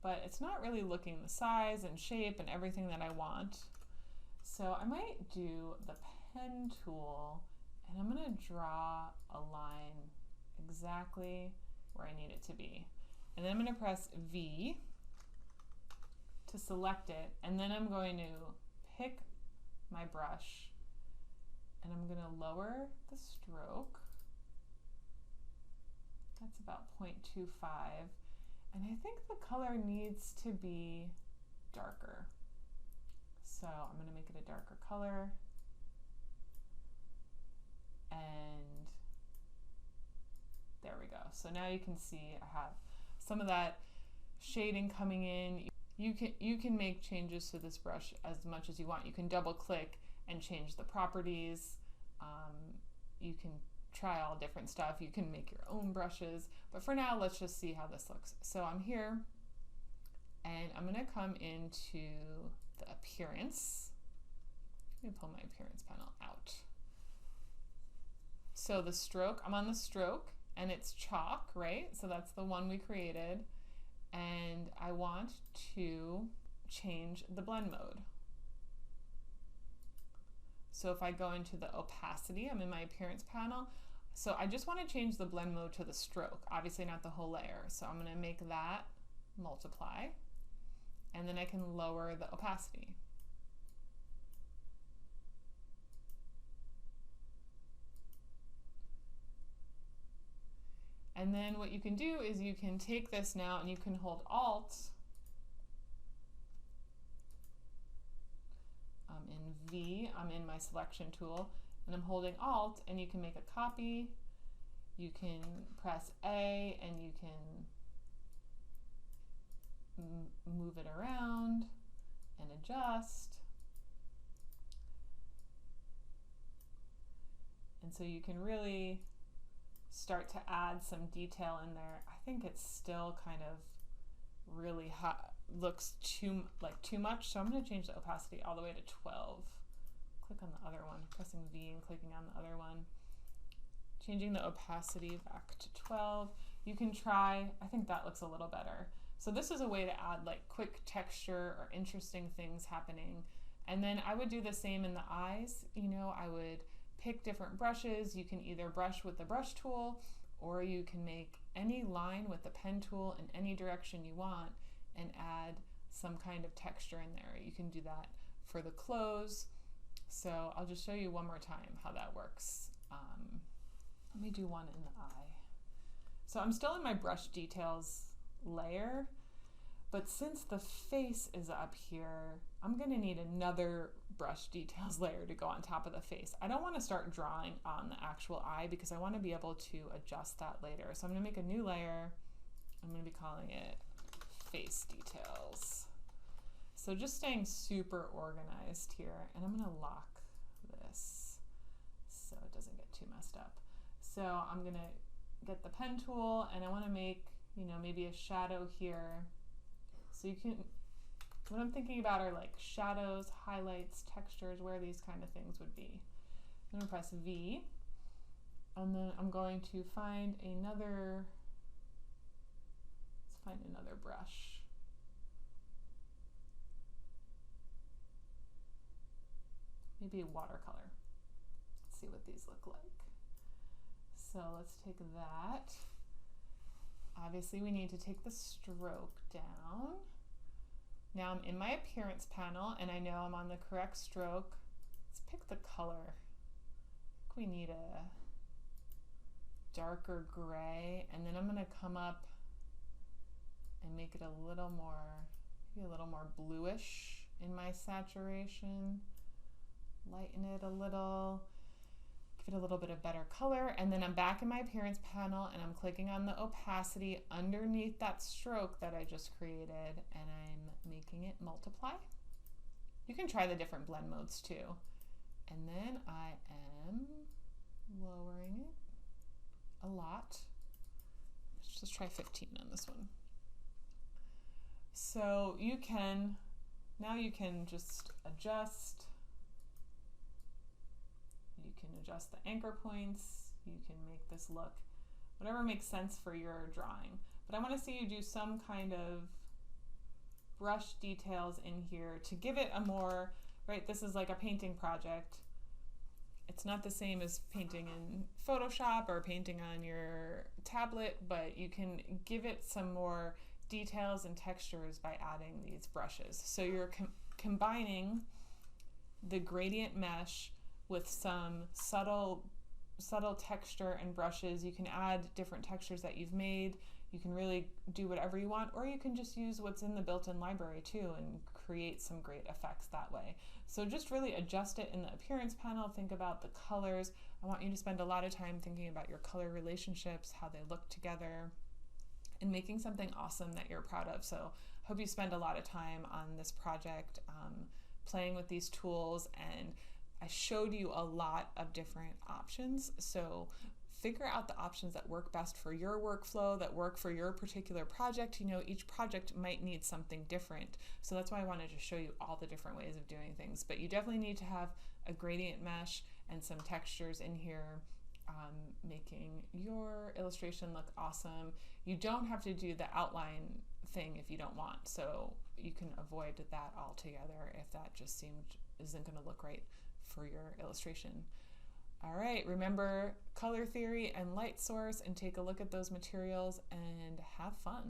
But it's not really looking the size and shape and everything that I want. So I might do the pen tool and I'm gonna draw a line exactly where I need it to be. And then I'm gonna press V to select it, and then I'm going to pick my brush and I'm gonna lower the stroke. That's about 0.25. And I think the color needs to be darker. So I'm gonna make it a darker color. And there we go. So now you can see I have some of that shading coming in. You can make changes to this brush as much as you want. You can double click and change the properties. You can try all different stuff. You can make your own brushes, but for now, let's just see how this looks. So I'm here and I'm gonna come into the appearance. Let me pull my appearance panel out. So the stroke, I'm on the stroke and it's chalk, right? So that's the one we created. And I want to change the blend mode. So if I go into the opacity, I'm in my appearance panel. So I just want to change the blend mode to the stroke, obviously not the whole layer. So I'm going to make that multiply, and then I can lower the opacity. And then what you can do is you can take this now and you can hold Alt in V, I'm in my selection tool, and I'm holding Alt, and you can make a copy. You can press A and you can move it around and adjust. And so you can really start to add some detail in there. I think it's still kind of really hot, looks too much, so I'm going to change the opacity all the way to 12. Click on the other one, pressing V and clicking on the other one. Changing the opacity back to 12. You can try, I think that looks a little better. So this is a way to add like quick texture or interesting things happening. And then I would do the same in the eyes. You know, I would pick different brushes. You can either brush with the brush tool, or you can make any line with the pen tool in any direction you want and add some kind of texture in there. You can do that for the clothes. So I'll just show you one more time how that works. Let me do one in the eye. So I'm still in my brush details layer, but since the face is up here, I'm gonna need another brush details layer to go on top of the face. I don't wanna start drawing on the actual eye because I wanna be able to adjust that later. So I'm gonna make a new layer. I'm gonna be calling it face details. So just staying super organized here, and I'm gonna lock this so it doesn't get too messed up. So I'm gonna get the pen tool and I wanna make, maybe a shadow here. So you can, what I'm thinking about are like shadows, highlights, textures, where these kind of things would be. I'm gonna press V, and then I'm going to find another, let's find another brush. Maybe a watercolor. Let's see what these look like. So let's take that. Obviously we need to take the stroke down. Now I'm in my appearance panel and I know I'm on the correct stroke. Let's pick the color. I think we need a darker gray, and then I'm gonna come up and make it a little more, maybe a little more bluish in my saturation. Lighten it a little, give it a little bit of better color, and then I'm back in my appearance panel and I'm clicking on the opacity underneath that stroke that I just created, and I'm making it multiply. You can try the different blend modes too. And then I am lowering it a lot. Let's just try 15 on this one. So now you can just adjust. You can adjust the anchor points. You can make this look whatever makes sense for your drawing. But I want to see you do some kind of brush details in here to give it a more, right, this is like a painting project. It's not the same as painting in Photoshop or painting on your tablet, but you can give it some more details and textures by adding these brushes. So you're combining the gradient mesh with some subtle texture and brushes. You can add different textures that you've made. You can really do whatever you want, or you can just use what's in the built-in library too and create some great effects that way. So just really adjust it in the appearance panel. Think about the colors. I want you to spend a lot of time thinking about your color relationships, how they look together, and making something awesome that you're proud of. So I hope you spend a lot of time on this project, playing with these tools, and I showed you a lot of different options. So figure out the options that work best for your workflow, that work for your particular project. Each project might need something different. So that's why I wanted to show you all the different ways of doing things. But you definitely need to have a gradient mesh and some textures in here, making your illustration look awesome. You don't have to do the outline thing if you don't want. So you can avoid that altogether if that just isn't going to look right for your illustration. All right, remember color theory and light source, and take a look at those materials and have fun.